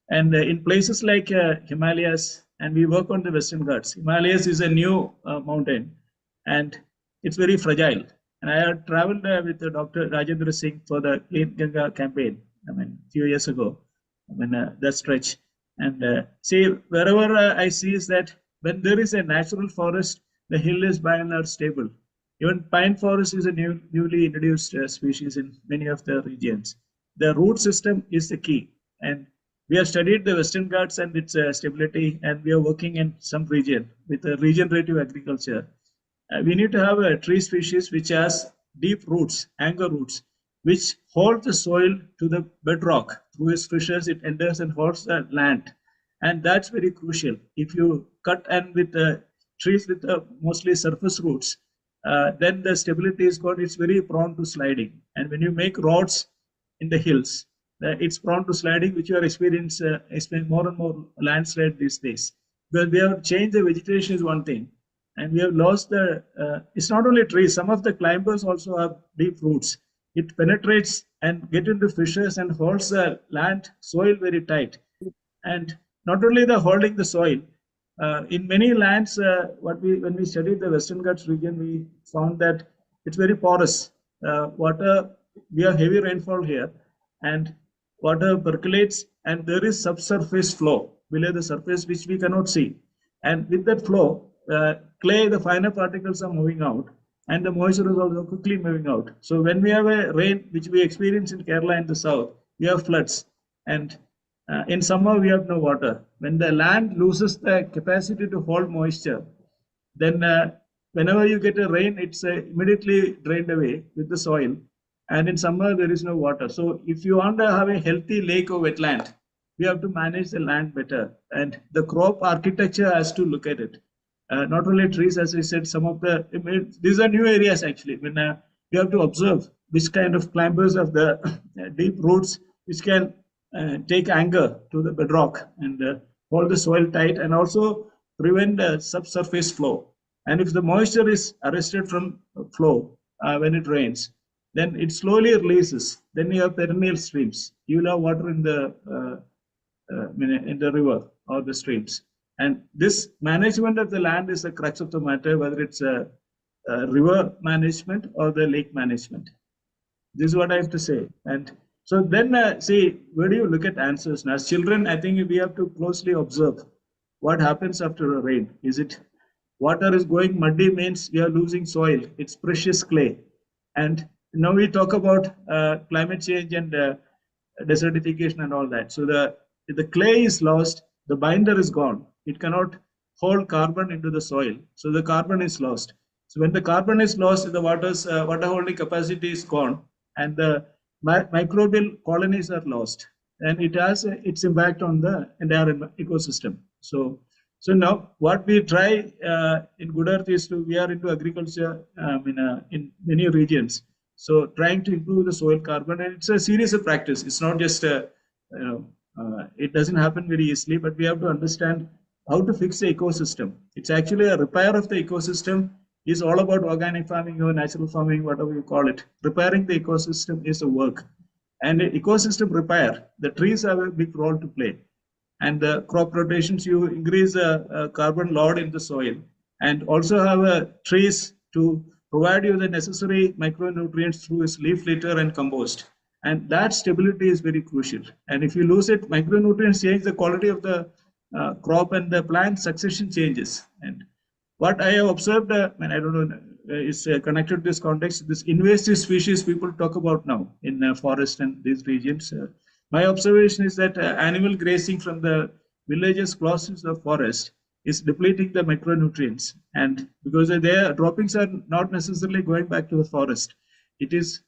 And in places like Himalayas, and we work on the Western Ghats. Himalayas is a new mountain, and it's very fragile. And I had traveled with Dr. Rajendra Singh for the Clean Ganga campaign, a few years ago, that stretch. And see, wherever I see is that when there is a natural forest, the hill is by and large stable. Even pine forest is a newly introduced species in many of the regions. The root system is the key. And we have studied the Western Ghats and its stability, and we are working in some region with regenerative agriculture. We need to have a tree species which has deep roots, anchor roots, which hold the soil to the bedrock. Through its fissures, it enters and holds the land. And that's very crucial. If you cut and with trees with mostly surface roots, then the stability is gone. It's very prone to sliding. And when you make roads in the hills, it's prone to sliding, which you are experiencing more and more landslide these days. Because we have changed the vegetation is one thing, and we have lost the. It's not only trees. Some of the climbers also have deep roots. It penetrates and get into fissures and holds the land soil very tight. And not only the holding the soil, in many lands, when we studied the Western Ghats region, we found that it's very porous. Water, we have heavy rainfall here, and water percolates, and there is subsurface flow below the surface which we cannot see. And with that flow, clay, the finer particles are moving out, and the moisture is also quickly moving out. So when we have a rain, which we experience in Kerala in the south, we have floods, and in summer we have no water. When the land loses the capacity to hold moisture, then whenever you get a rain, it's immediately drained away with the soil. And in summer there is no water. So if you want to have a healthy lake or wetland, we have to manage the land better. And the crop architecture has to look at it. Not only trees, as I said, some of the, these are new areas actually. When you have to observe which kind of climbers have the deep roots, which can take anchor to the bedrock and hold the soil tight, and also prevent subsurface flow. And if the moisture is arrested from flow when it rains, then it slowly releases. Then you have perennial streams. You will have water in the river or the streams. And this management of the land is the crux of the matter, whether it's a river management or the lake management. This is what I have to say. And so then, see, where do you look at answers? Now, as children, I think we have to closely observe what happens after a rain. Is it water is going muddy, means we are losing soil. It's precious clay. And now we talk about climate change and desertification and all that. So the clay is lost, the binder is gone. It cannot hold carbon into the soil. So the carbon is lost. So when the carbon is lost, the water holding capacity is gone, and the microbial colonies are lost, and it has its impact on the entire ecosystem. So now what we try in Good Earth is we are into agriculture in many regions. So trying to improve the soil carbon, and it's a series of practice. It's not just it doesn't happen very easily, but we have to understand how to fix the ecosystem. It's actually a repair of the ecosystem. Is all about organic farming or natural farming, whatever you call it. Repairing the ecosystem is a work. And ecosystem repair, the trees have a big role to play. And the crop rotations, you increase the carbon load in the soil, and also have trees to provide you the necessary micronutrients through its leaf litter and compost. And that stability is very crucial. And if you lose it, micronutrients change the quality of the crop, and the plant succession changes. And what I have observed, and I don't know, is connected to this context, this invasive species people talk about now in forest and these regions. My observation is that animal grazing from the villages close to the forest is depleting the micronutrients. And because their droppings are not necessarily going back to the forest, it is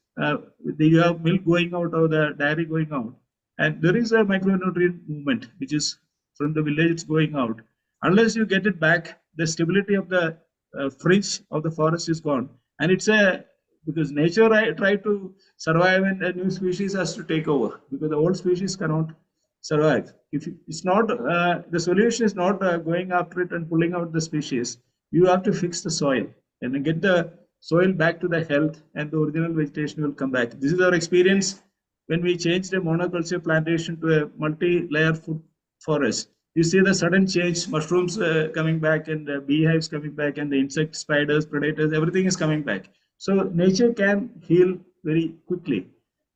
you have milk going out or the dairy going out. And there is a micronutrient movement which is from the village going out. Unless you get it back, the stability of the fringe of the forest is gone. And it's because nature try to survive, and a new species has to take over, because the old species cannot survive. If it's not, the solution is not going after it and pulling out the species. You have to fix the soil and get the soil back to the health, and the original vegetation will come back. This is our experience when we changed a monoculture plantation to a multi-layer food forest. You see the sudden change, mushrooms coming back, and beehives coming back, and the insect, spiders, predators, everything is coming back. So nature can heal very quickly.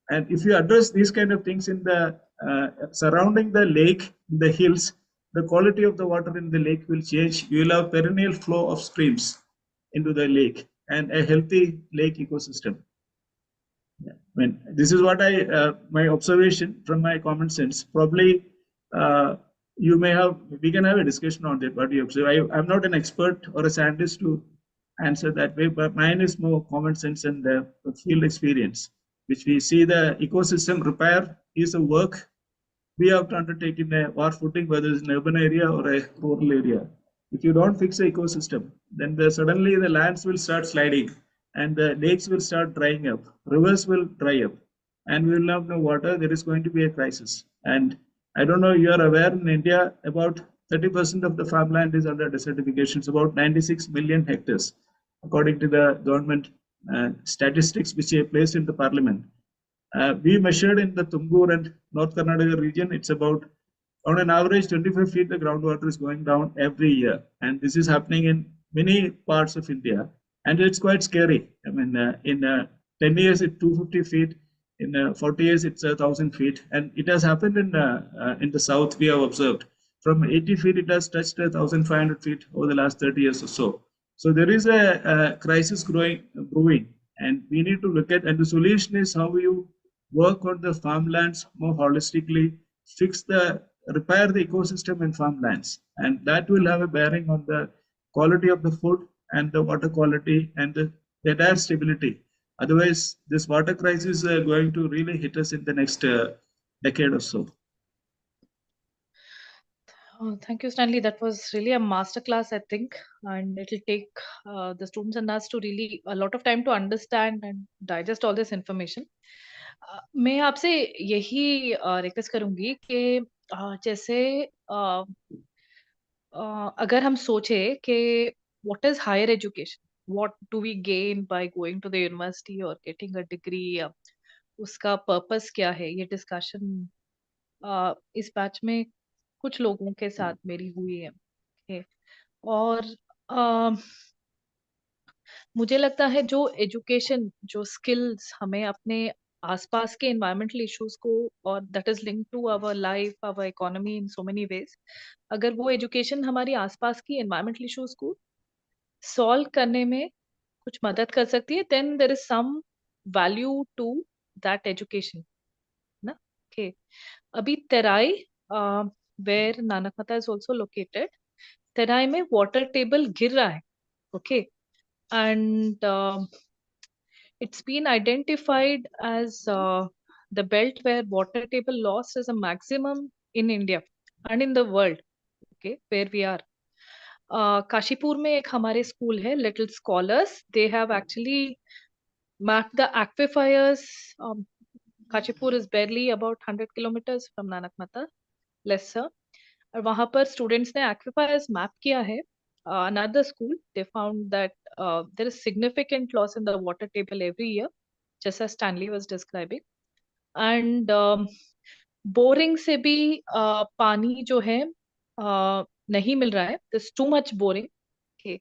And if you address these kind of things in the surrounding the lake, the hills, the quality of the water in the lake will change. You will have perennial flow of streams into the lake and a healthy lake ecosystem. Yeah. This is what my observation from my common sense. Probably we can have a discussion on that, what you observe. I'm not an expert or a scientist to answer that way, but mine is more common sense and field experience, which we see the ecosystem repair is a work we have to undertake in a war footing, whether it's an urban area or a rural area. If you don't fix the ecosystem, then suddenly the lands will start sliding, and the lakes will start drying up, rivers will dry up, and we will have no water, there is going to be a crisis. And I don't know, you are aware, in India, about 30% of the farmland is under desertification. It's about 96 million hectares, according to the government statistics which are placed in the parliament. We measured in the Tumkur and North Karnataka region, it's about, on an average, 25 feet the groundwater is going down every year. And this is happening in many parts of India. And it's quite scary. I mean, in 10 years, it's 250 feet. In 40 years, it's 1,000 feet. And it has happened in the south, we have observed. From 80 feet, it has touched 1,500 feet over the last 30 years or so. So there is a crisis brewing, and we need to look at, and the solution is how you work on the farmlands more holistically, repair the ecosystem in farmlands, and that will have a bearing on the quality of the food and the water quality and the entire stability. Otherwise, this water crisis is going to really hit us in the next decade or so. Oh, thank you, Stanley. That was really a masterclass, I think, and it'll take the students and us to really a lot of time to understand and digest all this information. मैं आपसे यही request करूंगी कि जैसे अगर हम सोचे कि what is higher education, what do we gain by going to the university or getting a degree, उसका पर्पस क्या है, ये डिस्कशन इस बैच में कुछ लोगों के साथ मेरी हुई है। Okay. और मुझे लगता है जो एजुकेशन, जो स्किल्स हमें अपने आसपास के एनवायरमेंटल इश्यूज को, और that is linked to our life, our economy in so many ways, अगर वो एजुकेशन हमारी आसपास की एनवायरमेंटल इश्यूज को सॉल्व करने में कुछ मदद कर सकती है, then there is some value to that education ना। ओके, अभी Terai where Nanakmatta is also located, Terai में वाटर टेबल गिर रहा है। Okay, and it's been identified as the belt where water table loss is a maximum in India and in the world, okay, where we are. Kashipur में एक हमारे school है, little scholars, they have actually mapped the aquifers. Kashipur is barely about 100 kilometers from Nanakmata, lesser, और वहां पर students ने aquifers map किया है. Another school, they found that there is significant loss in the water table every year, just as Stanley was describing. And boring से भी पानी जो है नहीं मिल रहा है. There's too much boring. Okay.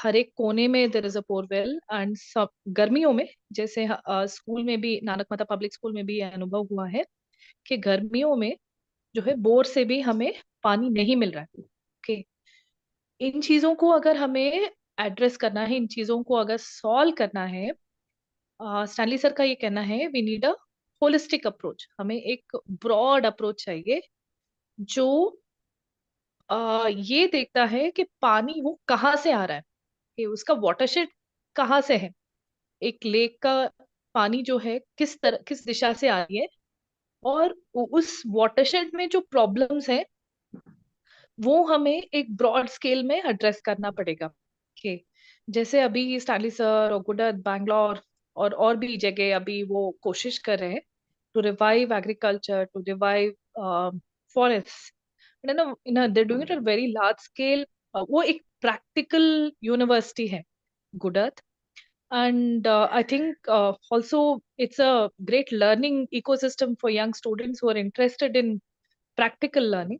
हर एक कोने में there is a borewell, and सब गर्मियों में, जैसे स्कूल में भी, नानक माता पब्लिक स्कूल में भी यह अनुभव हुआ है कि गर्मियों में जो है बोर से भी हमें पानी नहीं मिल रहा है. ओके, इन चीजों को अगर हमें एड्रेस करना है, इन चीजों को अगर सॉल्व करना है, स्टैनली सर का ये कहना है, we need a holistic approach. हमें एक ब्रॉड अप्रोच चाहिए जो ये देखता है कि पानी वो कहाँ से आ रहा है, कि उसका वाटरशेड कहाँ से है, एक लेक का पानी जो है किस दिशा से आ रही है, और उस वाटरशेड में जो प्रॉब्लम्स है वो हमें एक ब्रॉड स्केल में एड्रेस करना पड़ेगा. okay. जैसे अभी स्टैनली सर और गुडत बैंगलोर और भी जगह अभी वो कोशिश कर रहे हैं to revive agriculture, to revive forest, they're doing it at very large scale. वो एक प्रैक्टिकल यूनिवर्सिटी है गुडत, and I think also it's a great learning ecosystem for young students who are interested in practical learning.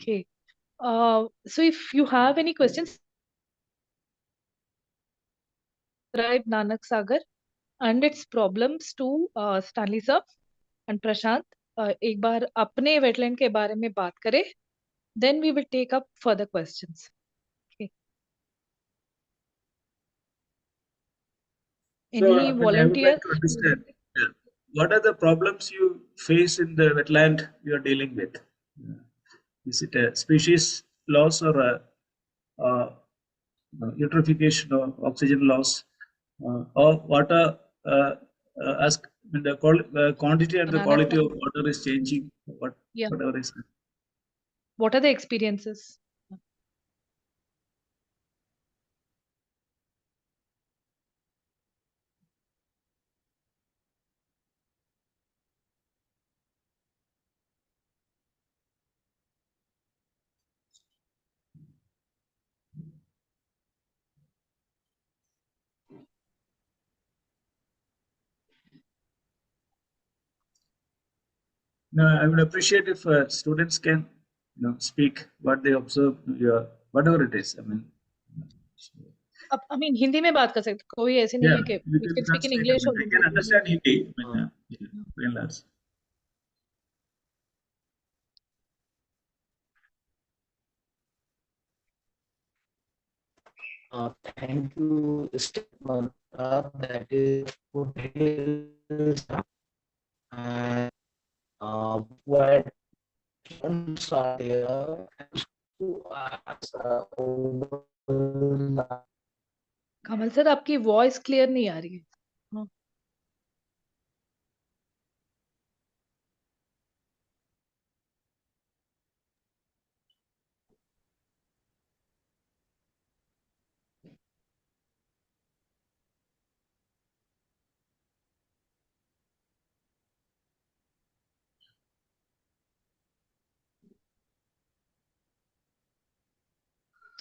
Okay. So if you have any questions, describe Nanak Sagar and its problems to Stanley sir and Prashant. एक बार अपने wetland के बारे में बात करें, then we will take up further questions. Okay. So, Any I would volunteer? like to understand, what are the problems you face in the wetland you are dealing with? Is it a species loss or a eutrophication or oxygen loss, or water as the quantity and the Nanak quality Sagar. of water is changing? Yeah. Whatever is. What are the experiences? No, I would appreciate if students can, speak what they observe, whatever it is. I mean, अब I mean Hindi में बात कर सकते, कोई ऐसे नहीं yeah, है कि we we can can speak in translate. I English mean, or they can Hindi. understand Hindi. I mean, yeah, by and large. Thank you, Stefan. That is good details. And what questions are there to ask over Kamal sir आपकी voice clear नहीं आ रही है. हाँ.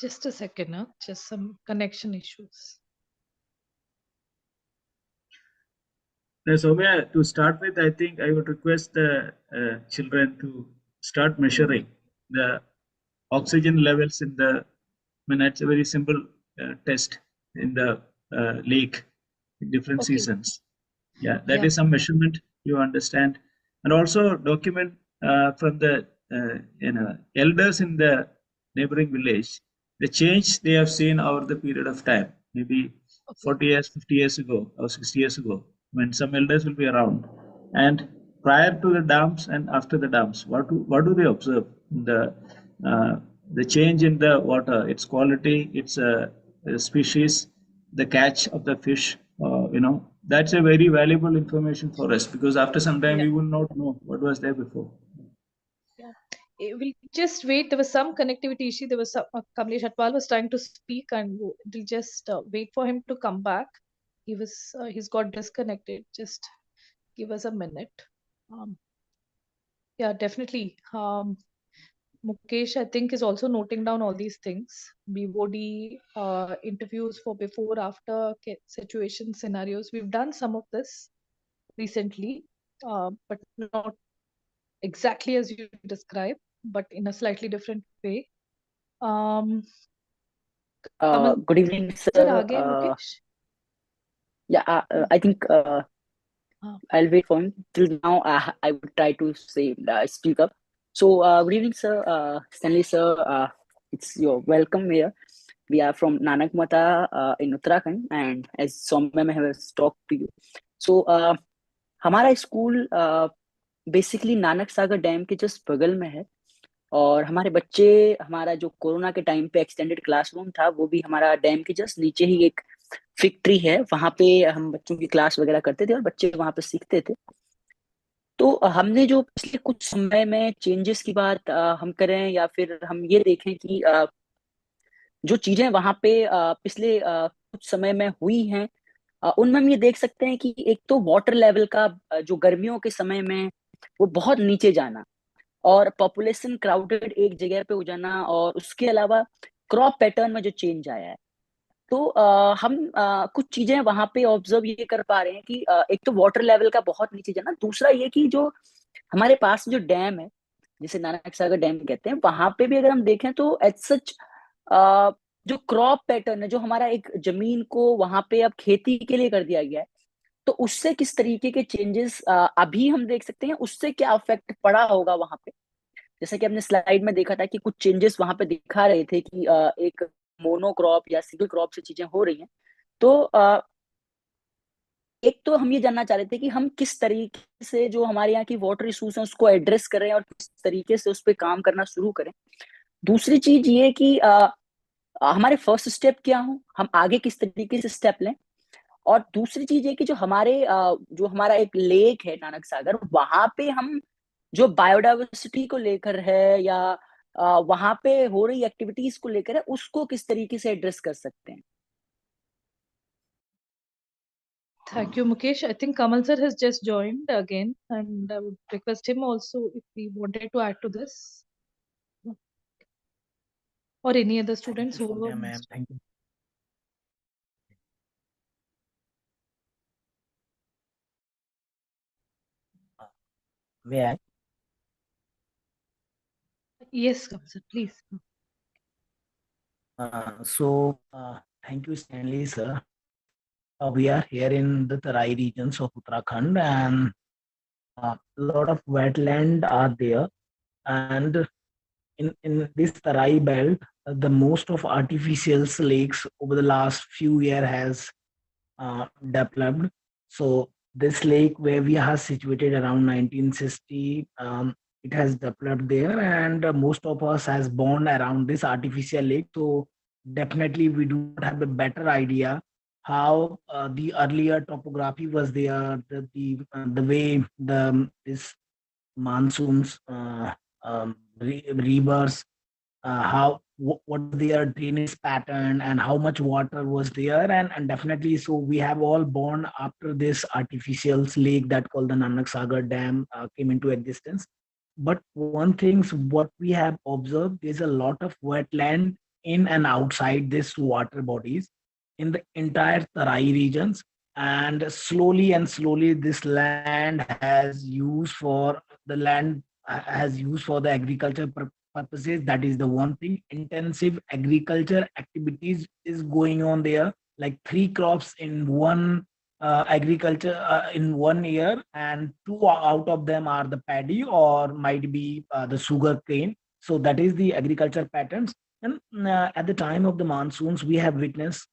Just a second, huh? Just some connection issues. So, to start with, I think I would request the children to start measuring the oxygen levels in the. I mean, it's a very simple test in the lake in different Okay. seasons. Yeah, that Yeah. is some measurement you understand, and also document from the elders in the neighboring village the change they have seen over the period of time, maybe Okay. 40 years, 50 years ago, or 60 years ago, when some elders will be around, and prior to the dams and after the dams, what do they observe? Uh, the change in the water, its quality, its species, the catch of the fish. That's a very valuable information for us, because after some time Yeah. we will not know what was there before. Yeah. We'll just wait. There was some connectivity issue. There was some, Kamlesh Atwal was trying to speak, and we'll just wait for him to come back. He's got disconnected. Just give us a minute. Yeah, definitely. Mukesh, I think, is also noting down all these things. BOD interviews for before, after situation scenarios. We've done some of this recently, but not exactly as you described, but in a slightly different way. Kamal good evening, sir, sir. आ गए Mukesh? Yeah, I think I'll wait for him. Till now, I would try to say speak up. So, good evening, sir. Stanley, sir. It's your welcome here. We are from Nanak Mata in Uttarakhand, and as Soumya may have talked to you. So, हमारा school basically Nanak सागर dam के just बगल में है, और हमारे बच्चे, हमारा जो कोरोना के टाइम पे एक्सटेंडेड क्लासरूम था, वो भी हमारा डैम के जस्ट नीचे ही एक फैक्ट्री है, वहां पे हम बच्चों की क्लास वगैरह करते थे और बच्चे वहां पे सीखते थे। तो हमने जो पिछले कुछ समय में चेंजेस की बात हम करें, या फिर हम ये देखें कि जो चीजें वहां पे पिछले कुछ समय में हुई हैं, उनमें हम ये देख सकते हैं कि एक तो वाटर लेवल का जो गर्मियों के समय में वो बहुत नीचे जाना, और पॉपुलेशन क्राउडेड एक जगह पे हो जाना, और उसके अलावा क्रॉप पैटर्न में जो चेंज आया है। तो हम कुछ चीजें वहां पे ऑब्जर्व ये कर पा रहे हैं कि एक तो वाटर लेवल का बहुत नीचे जाना, दूसरा ये कि जो हमारे पास जो डैम है, जिसे नानक सागर डैम कहते हैं, वहां पे भी अगर हम देखें तो एज सच जो क्रॉप पैटर्न है, जो हमारा एक जमीन को वहां पे अब खेती के लिए कर दिया गया है, तो उससे किस तरीके के चेंजेस अभी हम देख सकते हैं, उससे क्या इफेक्ट पड़ा होगा वहां पे। जैसा कि हमने स्लाइड में देखा था कि कुछ चेंजेस वहां पे दिखा रहे थे कि एक मोनोक्रॉप या सिंगल क्रॉप से चीजें हो रही हैं। तो एक तो हम ये जानना चाह रहे थे कि हम किस तरीके से जो हमारे यहाँ की वाटर इशूज हैं उसको एड्रेस करें और किस तरीके से उस पर काम करना शुरू करें। दूसरी चीज ये कि हमारे फर्स्ट स्टेप क्या हो, हम आगे किस तरीके से स्टेप लें। और दूसरी चीज ये कि जो हमारा एक लेक है नानक सागर, वहां पे हम जो बायोडाइवर्सिटी को लेकर है, या वहां पे हो रही एक्टिविटीज को लेकर है, उसको किस तरीके से एड्रेस कर सकते हैं। Thank you, Mukesh. I think Kamal sir has just joined again, and I would request him also if he wanted to add to this, or any other students who were. Thank you. May I? Yes, Kamsat, please. Thank you, Stanley, sir. We are here in the Tarai regions of Uttarakhand, and a lot of wetland are there. And in this Tarai belt, the most of artificial lakes over the last few years has developed. So this lake where we are situated around 1960, it has developed there, and most of us has born around this artificial lake. So definitely we do not have a better idea how the earlier topography was there, the way this monsoons, rivers, what their drainage pattern and how much water was there, and definitely so we have all born after this artificial lake that called the Nanak Sagar Dam came into existence. But one thing what we have observed, there's a lot of wetland in and outside this water bodies in the entire Tarai regions, and slowly this land has used for the land has used for the agriculture purposes. That is the one thing. Intensive agriculture activities is going on there, like three crops in one agriculture in 1 year, and two out of them are the paddy or might be the sugar cane. So that is the agriculture patterns. And at the time of the monsoons, we have witnessed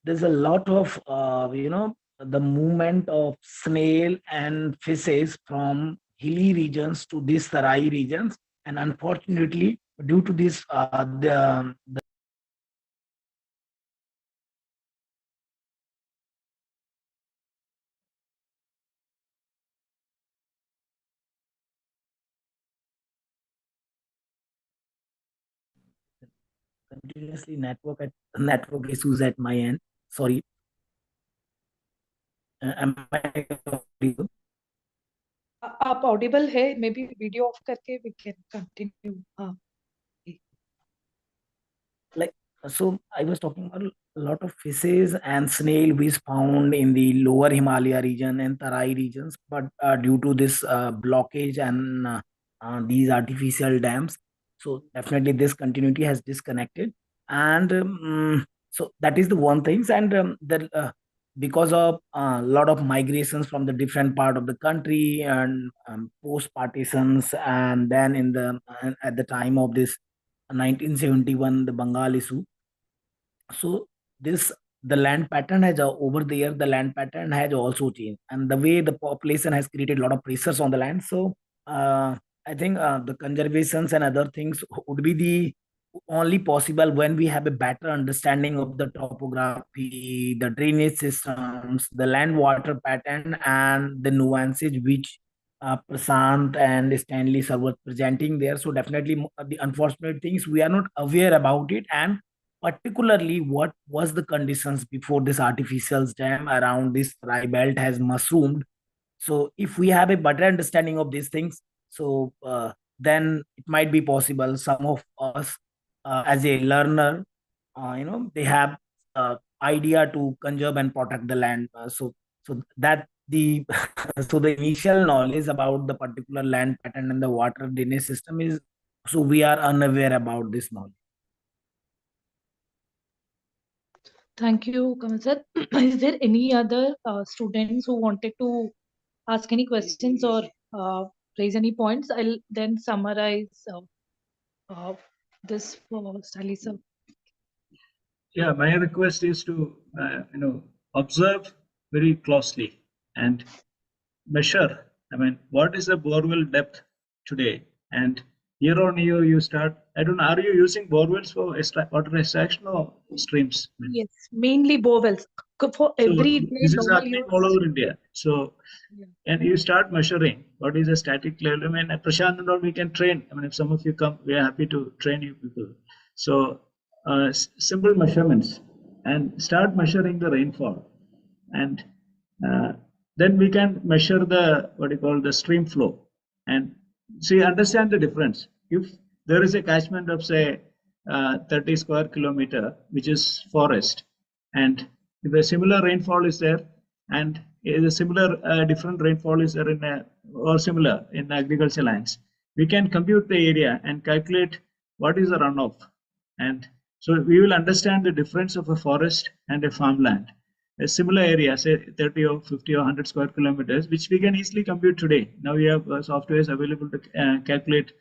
there's a lot of the movement of snail and fishes from hilly regions to these Tarai regions. And unfortunately, due to this, the continuously network issues at my end. Sorry, am I audible? आप audible है, maybe video off करके we can continue. Like, so I was talking about a lot of fishes and snail we found in the lower Himalaya region and Tarai regions, but due to this blockage and these artificial dams, so definitely this continuity has disconnected. And so that is the one things. And because of a lot of migrations from the different part of the country and post partitions, and then in the at the time of this 1971 the Bengal issue. So this the land pattern has over there, the land pattern has also changed, and the way the population has created a lot of pressures on the land. So uh, I think the conservations and other things would be the only possible when we have a better understanding of the topography, the drainage systems, the land water pattern, and the nuances which Prasant and Stanley sir were presenting there. So definitely the unfortunate things we are not aware about it, and particularly what was the conditions before this artificial dam around this dry belt has mushroomed. So if we have a better understanding of these things, so then it might be possible some of us as a learner, they have idea to conserve and protect the land. So that the so the initial knowledge about the particular land pattern and the water drainage system is, so we are unaware about this knowledge. Thank you, Kamsat. Is there any other students who wanted to ask any questions or raise any points? I'll then summarize uh, this for Sally sir. Yeah, my request is to observe very closely and measure. I mean, what is the borewell depth today? And year on year, you start. I don't know. Are you using borewells for water extraction or streams? I mean, Yes, mainly bowels. For so every day, this is normal happening use. all over India. So, Yeah. and you start measuring what is the static level. I mean, at Prashant and all, we can train. I mean, if some of you come, we are happy to train you people. So, simple measurements and start measuring the rainfall, and uh, then we can measure the what you call the stream flow, and see understand the difference. If there is a catchment of say 30 square kilometer, which is forest, and if a similar rainfall is there, and a similar different rainfall is there in or similar in agricultural lands, we can compute the area and calculate what is the runoff. And so we will understand the difference of a forest and a farmland. A similar area, say 30 or 50 or 100 square kilometers, which we can easily compute today. Now we have softwares available to calculate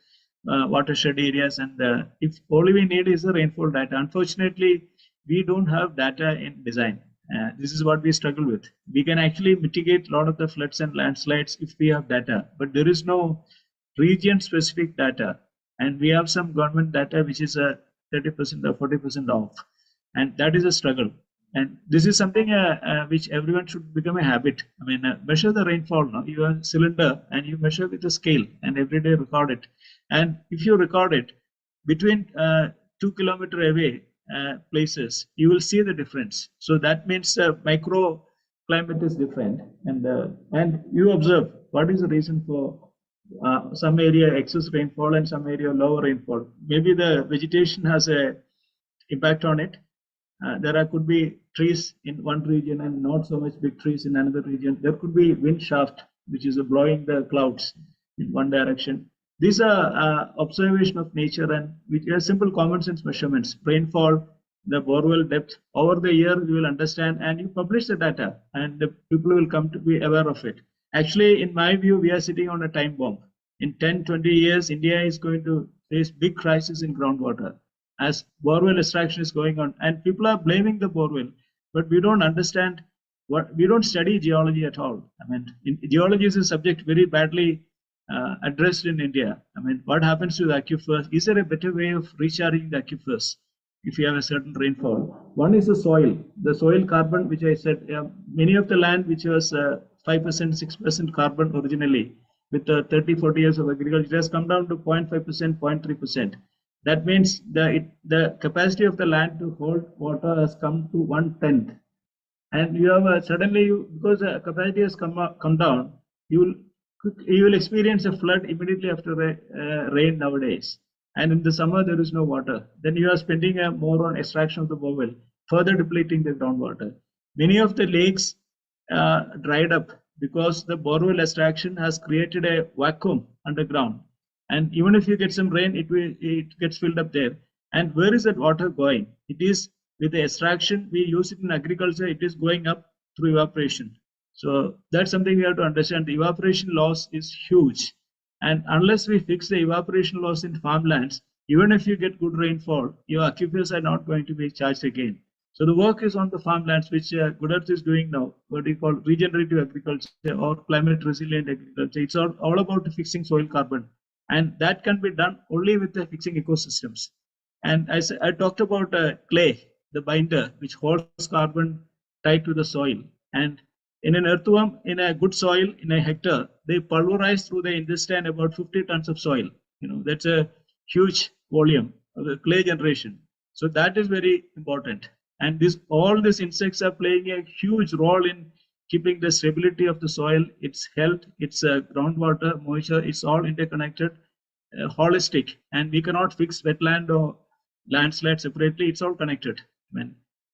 watershed areas, and if all we need is the rainfall data. Unfortunately, we don't have data in design. This is what we struggle with. We can actually mitigate a lot of the floods and landslides if we have data, but there is no region-specific data, and we have some government data which is 30% or 40% off, and that is a struggle. And this is something which everyone should become a habit. I mean, measure the rainfall. No? You have a cylinder and you measure with a scale and every day record it. And if you record it between 2 kilometers away places, you will see the difference. So that means micro climate is different. And you observe what is the reason for some area excess rainfall and some area lower rainfall. Maybe the vegetation has a impact on it. There could be trees in one region and not so much big trees in another region. There could be wind shaft, which is blowing the clouds in one direction. These are observation of nature, and which are simple common sense measurements. Rainfall, the borewell depth. Over the year, you will understand, and you publish the data, and the people will come to be aware of it. Actually, in my view, we are sitting on a time bomb. In 10, 20 years, India is going to face big crisis in groundwater, as borewell extraction is going on, and people are blaming the borewell, but we don't understand we don't study geology at all. I mean, geology is a subject very badly addressed in India. I mean, what happens to the aquifers? Is there a better way of recharging the aquifers if you have a certain rainfall? One is the soil carbon, which I said, many of the land which was 5%, 6% carbon originally, with 30, 40 years of agriculture, it has come down to 0.5%, 0.3%. That means the capacity of the land to hold water has come to 1/10. And you have suddenly, because the capacity has come down, you will experience a flood immediately after rain nowadays. And in the summer, there is no water. Then you are spending more on extraction of the borewell, further depleting the groundwater. Many of the lakes dried up because the borewell extraction has created a vacuum underground. And even if you get some rain, it gets filled up there. And where is that water going? It is with the extraction, we use it in agriculture, it is going up through evaporation. So that's something we have to understand. The evaporation loss is huge. And unless we fix the evaporation loss in farmlands, even if you get good rainfall, your aquifers are not going to be charged again. So the work is on the farmlands, which Good Earth is doing now, what we call regenerative agriculture or climate resilient agriculture. It's all about fixing soil carbon. And that can be done only with the fixing ecosystems. And I talked about clay, the binder, which holds carbon tied to the soil. And in an earthworm, in a good soil, in a hectare, they pulverize through the intestine about 50 tons of soil. That's a huge volume of the clay generation. So that is very important. And all these insects are playing a huge role in keeping the stability of the soil, its health, its groundwater, moisture. It's all interconnected, holistic. And we cannot fix wetland or landslide separately. It's all connected.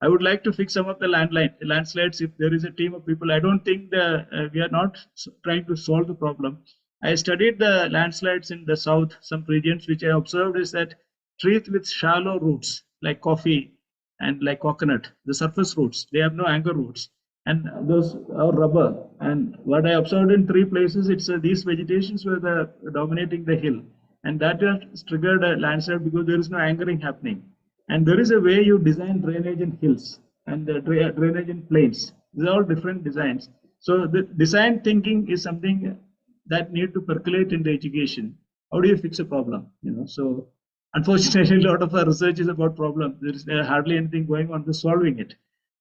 I would like to fix some of the landslides if there is a team of people. I don't think we are not trying to solve the problem. I studied the landslides in the south, some regions, which I observed is that trees with shallow roots, like coffee and like coconut, the surface roots, they have no anchor roots. And those are rubber. And what I observed in 3 places, it's these vegetations were dominating the hill. And that has triggered a landslide because there is no anchoring happening. And there is a way you design drainage in hills and drainage in plains. These are all different designs. So the design thinking is something that need to percolate in the education. How do you fix a problem? So unfortunately, a lot of our research is about problems. There is hardly anything going on to solving it,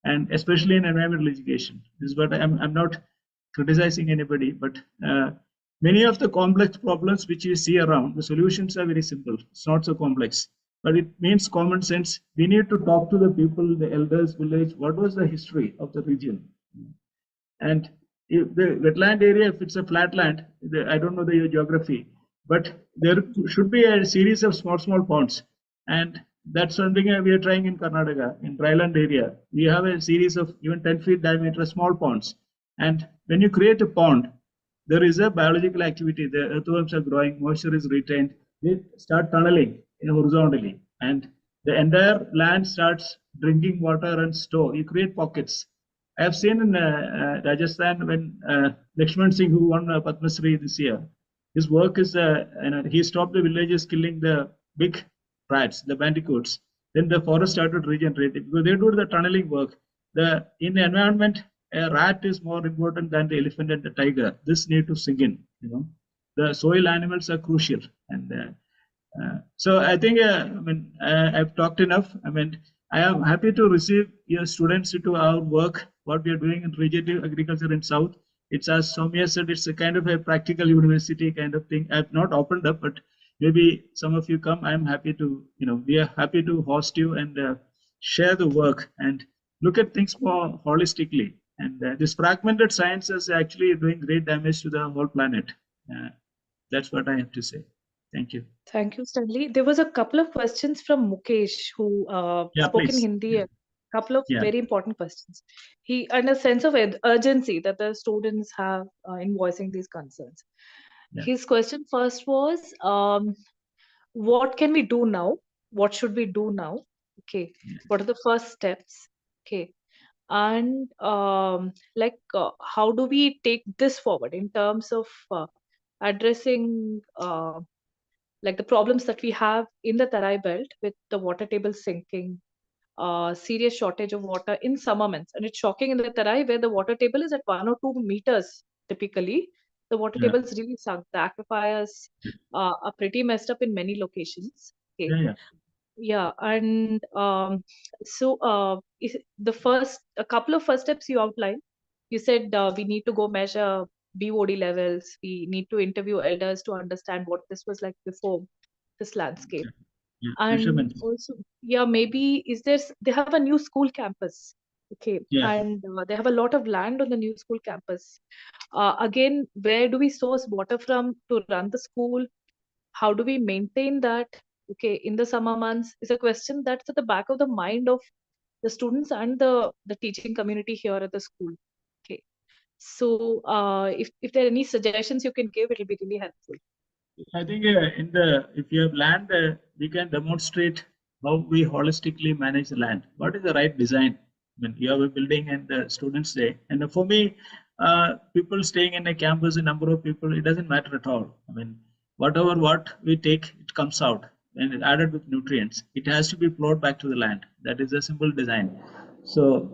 and especially in environmental education. This is what I'm not criticizing anybody, but many of the complex problems which you see around, the solutions are very simple. It's not so complex. But it means common sense. We need to talk to the people, the elders, village. What was the history of the region? And if the wetland area, if it's a flat land, I don't know the geography, but there should be a series of small ponds. And that's something we are trying in Karnataka, in dryland area. We have a series of even 10 feet diameter small ponds. And when you create a pond, there is a biological activity. The earthworms are growing, moisture is retained. They start tunneling horizontally, and the entire land starts drinking water and store. You create pockets. I have seen in Rajasthan when Lakshman Singh, who won Padma Shri this year, his work is he stopped the villagers killing the big rats, the bandicoots. Then the forest started regenerating because they do the tunneling work. In the environment, a rat is more important than the elephant and the tiger. This need to sink in. The soil animals are crucial, and so I think I've talked enough. I am happy to receive your students into our work. What we are doing in regenerative agriculture in South. It's, as Soumya said, it's a kind of a practical university kind of thing. I've not opened up, but maybe some of you come. I'm happy to, we are happy to host you and share the work and look at things more holistically. And this fragmented science is actually doing great damage to the whole planet. That's what I have to say. Thank you. Thank you, Stanley. There was a couple of questions from Mukesh, who spoke in please. Hindi. A couple of very important questions. He, and a sense of urgency that the students have in voicing these concerns. His question first was, what can we do now? What should we do now? Okay. What are the first steps? Okay. And how do we take this forward in terms of addressing like the problems that we have in the Tarai belt with the water table sinking, serious shortage of water in summer months. And it's shocking in the Tarai where the water table is at 1 or 2 meters typically. The water table is really sunk. The aquifers are pretty messed up in many locations. Okay. And a couple of first steps you outlined. You said we need to go measure BOD levels. We need to interview elders to understand what this was like before this landscape. And also, maybe they have a new school campus. Okay. And they have a lot of land on the new school campus. Again, where do we source water from to run the school? How do we maintain that? Okay, in the summer months is a question that's at the back of the mind of the students and the teaching community here at the school. Okay, so if there are any suggestions you can give, it will be really helpful. I think if you have land, we can demonstrate how we holistically manage the land. What is the right design? When you have a building and the students stay, and for me, people staying in a campus, a number of people, it doesn't matter at all. Whatever what we take, it comes out and it added with nutrients. It has to be flowed back to the land. That is a simple design. So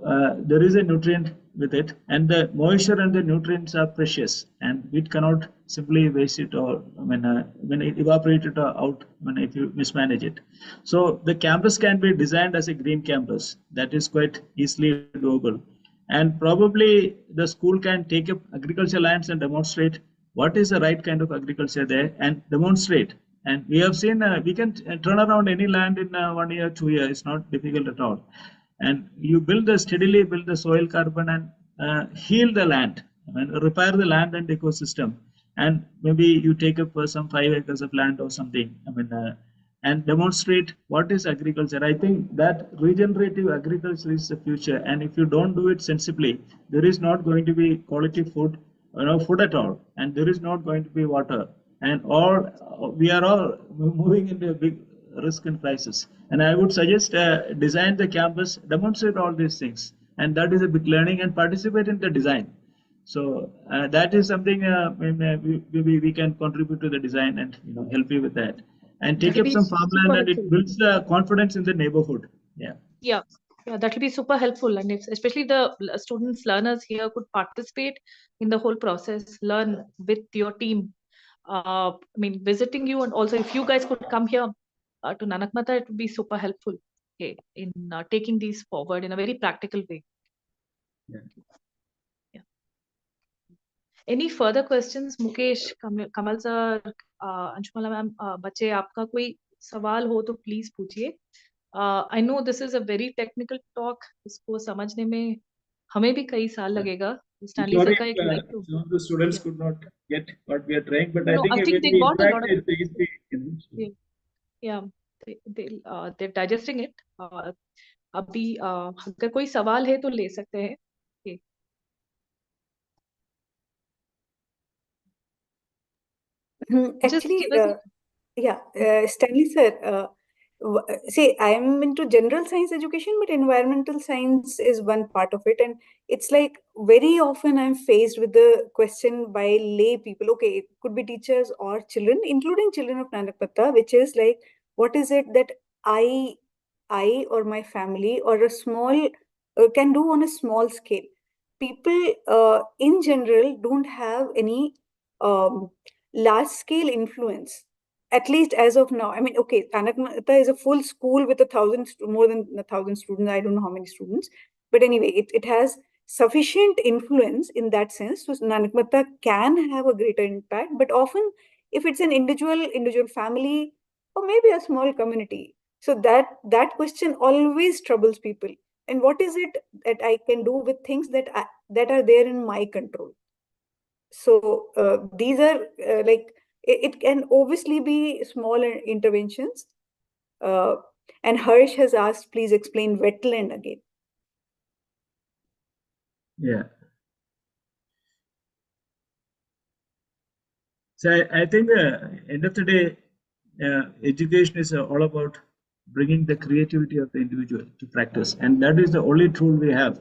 there is a nutrient with it, and the moisture and the nutrients are precious, and we cannot simply waste it or when it evaporate it out if you mismanage it. So the campus can be designed as a green campus. That is quite easily doable, and probably the school can take up agricultural lands and demonstrate what is the right kind of agriculture there and demonstrate. And we have seen we can turn around any land in 1 year, 2 years. It's not difficult at all. And you steadily build the soil carbon and heal the land, repair the land and ecosystem. And maybe you take up some 5 acres of land or something, and demonstrate what is agriculture. I think that regenerative agriculture is the future. And if you don't do it sensibly, there is not going to be quality food, food at all. And there is not going to be water. And we are all moving into a big risk and crisis. And I would suggest design the campus, demonstrate all these things, and that is a big learning, and participate in the design. So that is something we can contribute to the design and help you with that, and take up some farmland, and it builds the confidence in the neighborhood. Yeah, that will be super helpful, and especially the students, learners here could participate in the whole process, learn with your team. Visiting you, and also if you guys could come here to Nanakmata, it would be super helpful in taking these forward in a very practical way. Yeah. Any further questions, Mukesh, Kamal sir, Anshumala ma'am, बच्चे आपका कोई सवाल हो तो please पूछिए. I know this is a very technical talk. इसको समझने में हमें भी कई साल लगेगा. Stanley sir का एक like to. Some of the students could not get what we are trying, but No, I think they we got a lot of. it's easy. Yeah, they're digesting it. अभी अगर कोई सवाल है तो ले सकते हैं. Just Actually, give us. yeah, Stanley sir, see, I'm into general science education, but environmental science is one part of it. And it's like very often I'm faced with the question by lay people. Okay, it could be teachers or children, including children of Nanak Patta, which is like, what is it that I, I or my family or a small can do on a small scale? People in general don't have any um, large scale influence, at least as of now. I mean, okay, Anakmata is a full school with more than 1,000 students. I don't know how many students, but anyway, it has sufficient influence in that sense. So Nanakmata can have a greater impact, but often if it's an individual family, or maybe a small community, so that question always troubles people. And what is it that I can do with things that are there in my control? So these are like it can obviously be small interventions. Uh, and Harsh has asked, please explain wetland again. Yeah. So I think end of the day, education is all about bringing the creativity of the individual to practice, and that is the only tool we have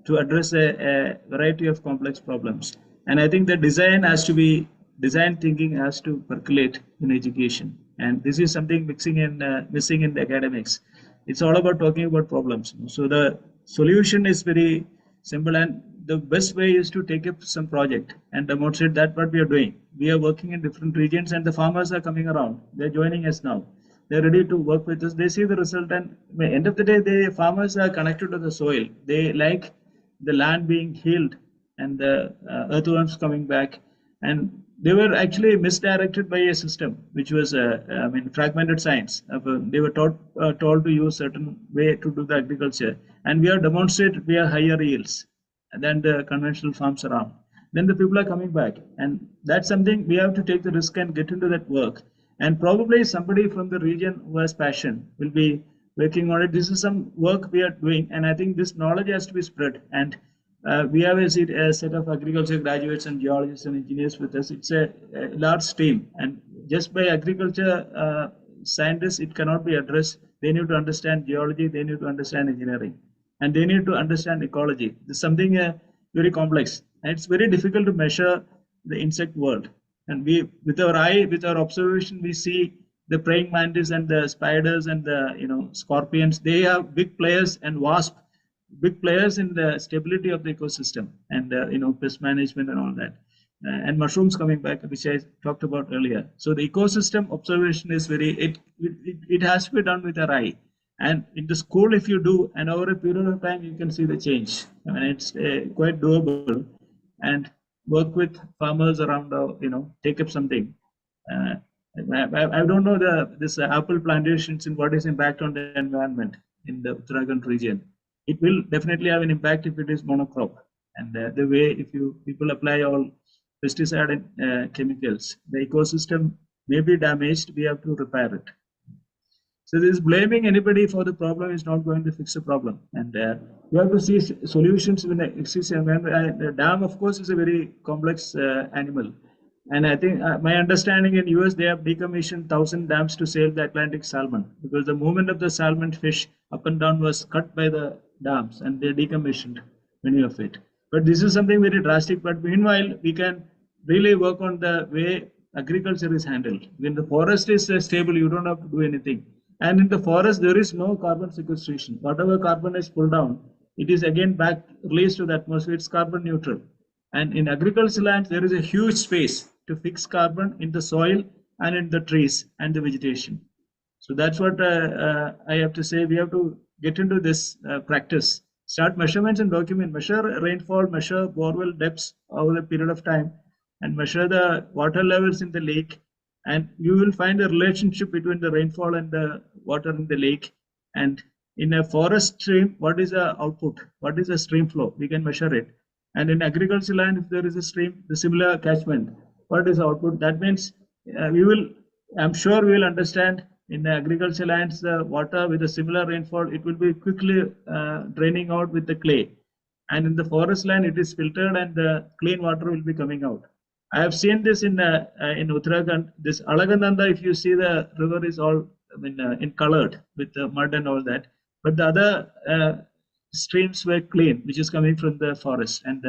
to address a variety of complex problems. And I think the design thinking has to percolate in education, and this is something missing in the academics. It's all about talking about problems. So the solution is very simple, and the best way is to take up some project and demonstrate that what we are doing. We are working in different regions, and the farmers are coming around. They're joining us now. They're ready to work with us. They see the result, and at the end of the day, the farmers are connected to the soil. They like the land being healed and the earthworms coming back. And they were actually misdirected by a system which was, fragmented science. They were told to use certain way to do the agriculture, and we have demonstrated we have higher yields than the conventional farms around. Then the people are coming back, and that's something we have to take the risk and get into that work. And probably somebody from the region who has passion will be working on it. This is some work we are doing, and I think this knowledge has to be spread. And we have a set of agriculture graduates and geologists and engineers with us. It's a large team, and just by agriculture scientists, it cannot be addressed. They need to understand geology, they need to understand engineering, and they need to understand ecology. This is something very complex, and it's very difficult to measure the insect world. And we, with our eye, with our observation, we see the praying mantis and the spiders and the scorpions. They are big players, and wasp big players in the stability of the ecosystem, and pest management and all that. And mushrooms coming back, which I talked about earlier. So the ecosystem observation is it has to be done with our eye. And in the school, if you do, and over a period of time, you can see the change. I mean, it's quite doable. And work with farmers around, take up something. I don't know this apple plantations and what is impact on the environment in the Uttarakhand region. It will definitely have an impact if it is monocrop. And the way if people apply all pesticide and chemicals, the ecosystem may be damaged. We have to repair it. So this blaming anybody for the problem is not going to fix the problem. And you have to see solutions when it exists. The dam, of course, is a very complex animal. And I think my understanding in US, they have decommissioned 1,000 dams to save the Atlantic salmon, because the movement of the salmon fish up and down was cut by the dams, and they decommissioned many of it. But this is something very drastic. But meanwhile, we can really work on the way agriculture is handled. When the forest is stable, you don't have to do anything. And in the forest, there is no carbon sequestration. Whatever carbon is pulled down, it is again back released to the atmosphere. It's carbon neutral. And in agricultural lands, there is a huge space to fix carbon in the soil and in the trees and the vegetation. So that's what I have to say. We have to get into this practice. Start measurements and document. Measure rainfall, measure borewell depths over a period of time, and measure the water levels in the lake. And you will find a relationship between the rainfall and the water in the lake. And in a forest stream, what is the output? What is the stream flow? We can measure it. And in agricultural land, if there is a stream, the similar catchment, what is output? That means I'm sure we will understand in the agricultural lands, the water with a similar rainfall, it will be quickly draining out with the clay. And in the forest land, it is filtered and the clean water will be coming out. I have seen this in Uttarakhand. This Alagananda, if you see the river is all, in colored with the mud and all that. But the other streams were clean, which is coming from the forest, and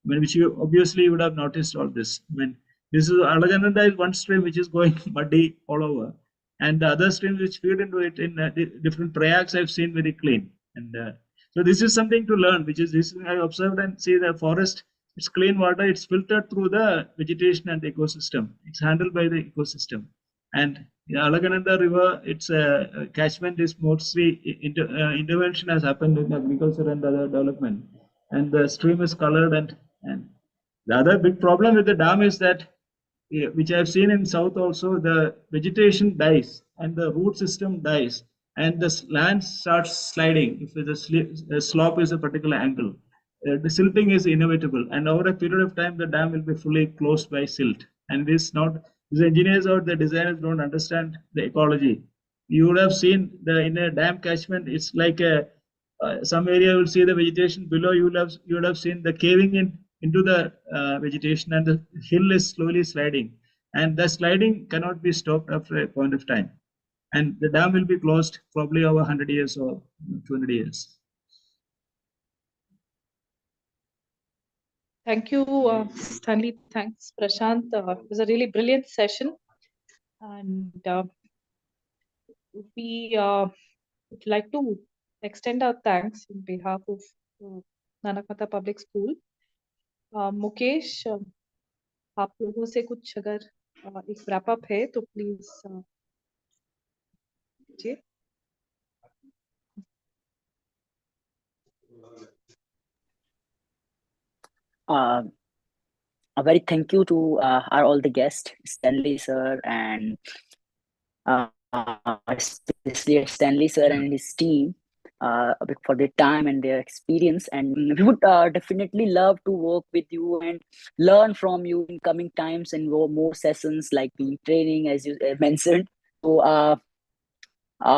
which you obviously would have noticed all this. This is Alagananda is one stream which is going muddy all over, and the other streams which feed into it in different prayags I've seen very clean. And so this is something to learn, which is this I observed and see the forest. It's clean water. It's filtered through the vegetation and the ecosystem. It's handled by the ecosystem. And Alagananda River, its catchment is mostly intervention has happened in agriculture and other development, and the stream is colored. And the other big problem with the dam is that, which I've seen in south also, the vegetation dies and the root system dies, and the land starts sliding if the slope is a particular angle. The silting is inevitable, and over a period of time, the dam will be fully closed by silt. And this not the engineers or the designers don't understand the ecology. You would have seen in a dam catchment, it's like some area you will see the vegetation below. You would have seen the caving into the vegetation, and the hill is slowly sliding, and the sliding cannot be stopped after a point of time, and the dam will be closed probably over 100 years or 200 years. Thank you, Stanley. Thanks, Prashant. It was a really brilliant session. And we would like to extend our thanks on behalf of Nanakmata Public School. Mukesh, आप लोगों से कुछ अगर एक wrap up है तो please कीजिए. A very thank you to all the guests, Stanley sir, and especially Stanley sir and his team for their time and their experience. And we would definitely love to work with you and learn from you in coming times and more sessions like the training, as you mentioned. So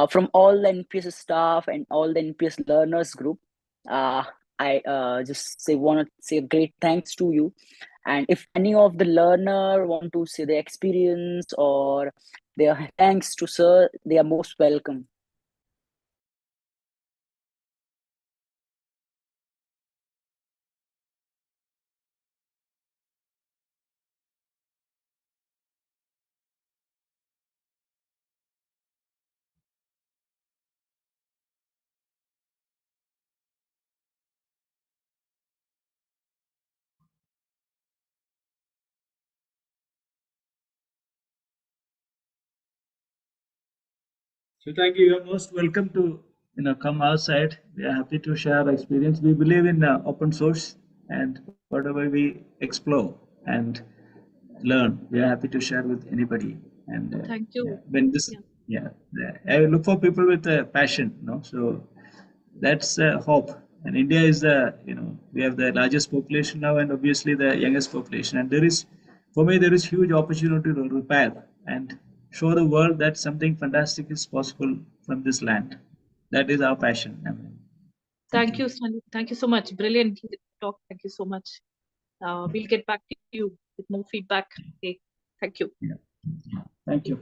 from all the NPS staff and all the NPS learners group, I just want to say great thanks to you. And if any of the learner want to say their experience or their thanks to sir, they are most welcome. So thank you. You're most welcome to come outside. We are happy to share our experience. We believe in open source, and whatever we explore and learn, we are happy to share with anybody. And thank you. I look for people with a passion. So that's hope. And India is we have the largest population now, and obviously the youngest population. And for me, there is huge opportunity to repair and show the world that something fantastic is possible from this land. That is our passion. Thank you, Stanley. Thank you so much. Brilliant talk. Thank you so much. We'll get back to you with more feedback. Okay. Thank you. Yeah. Thank you.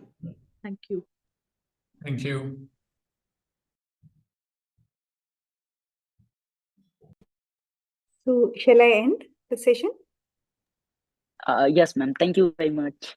Thank you. Thank you. So shall I end the session? Yes, ma'am. Thank you very much.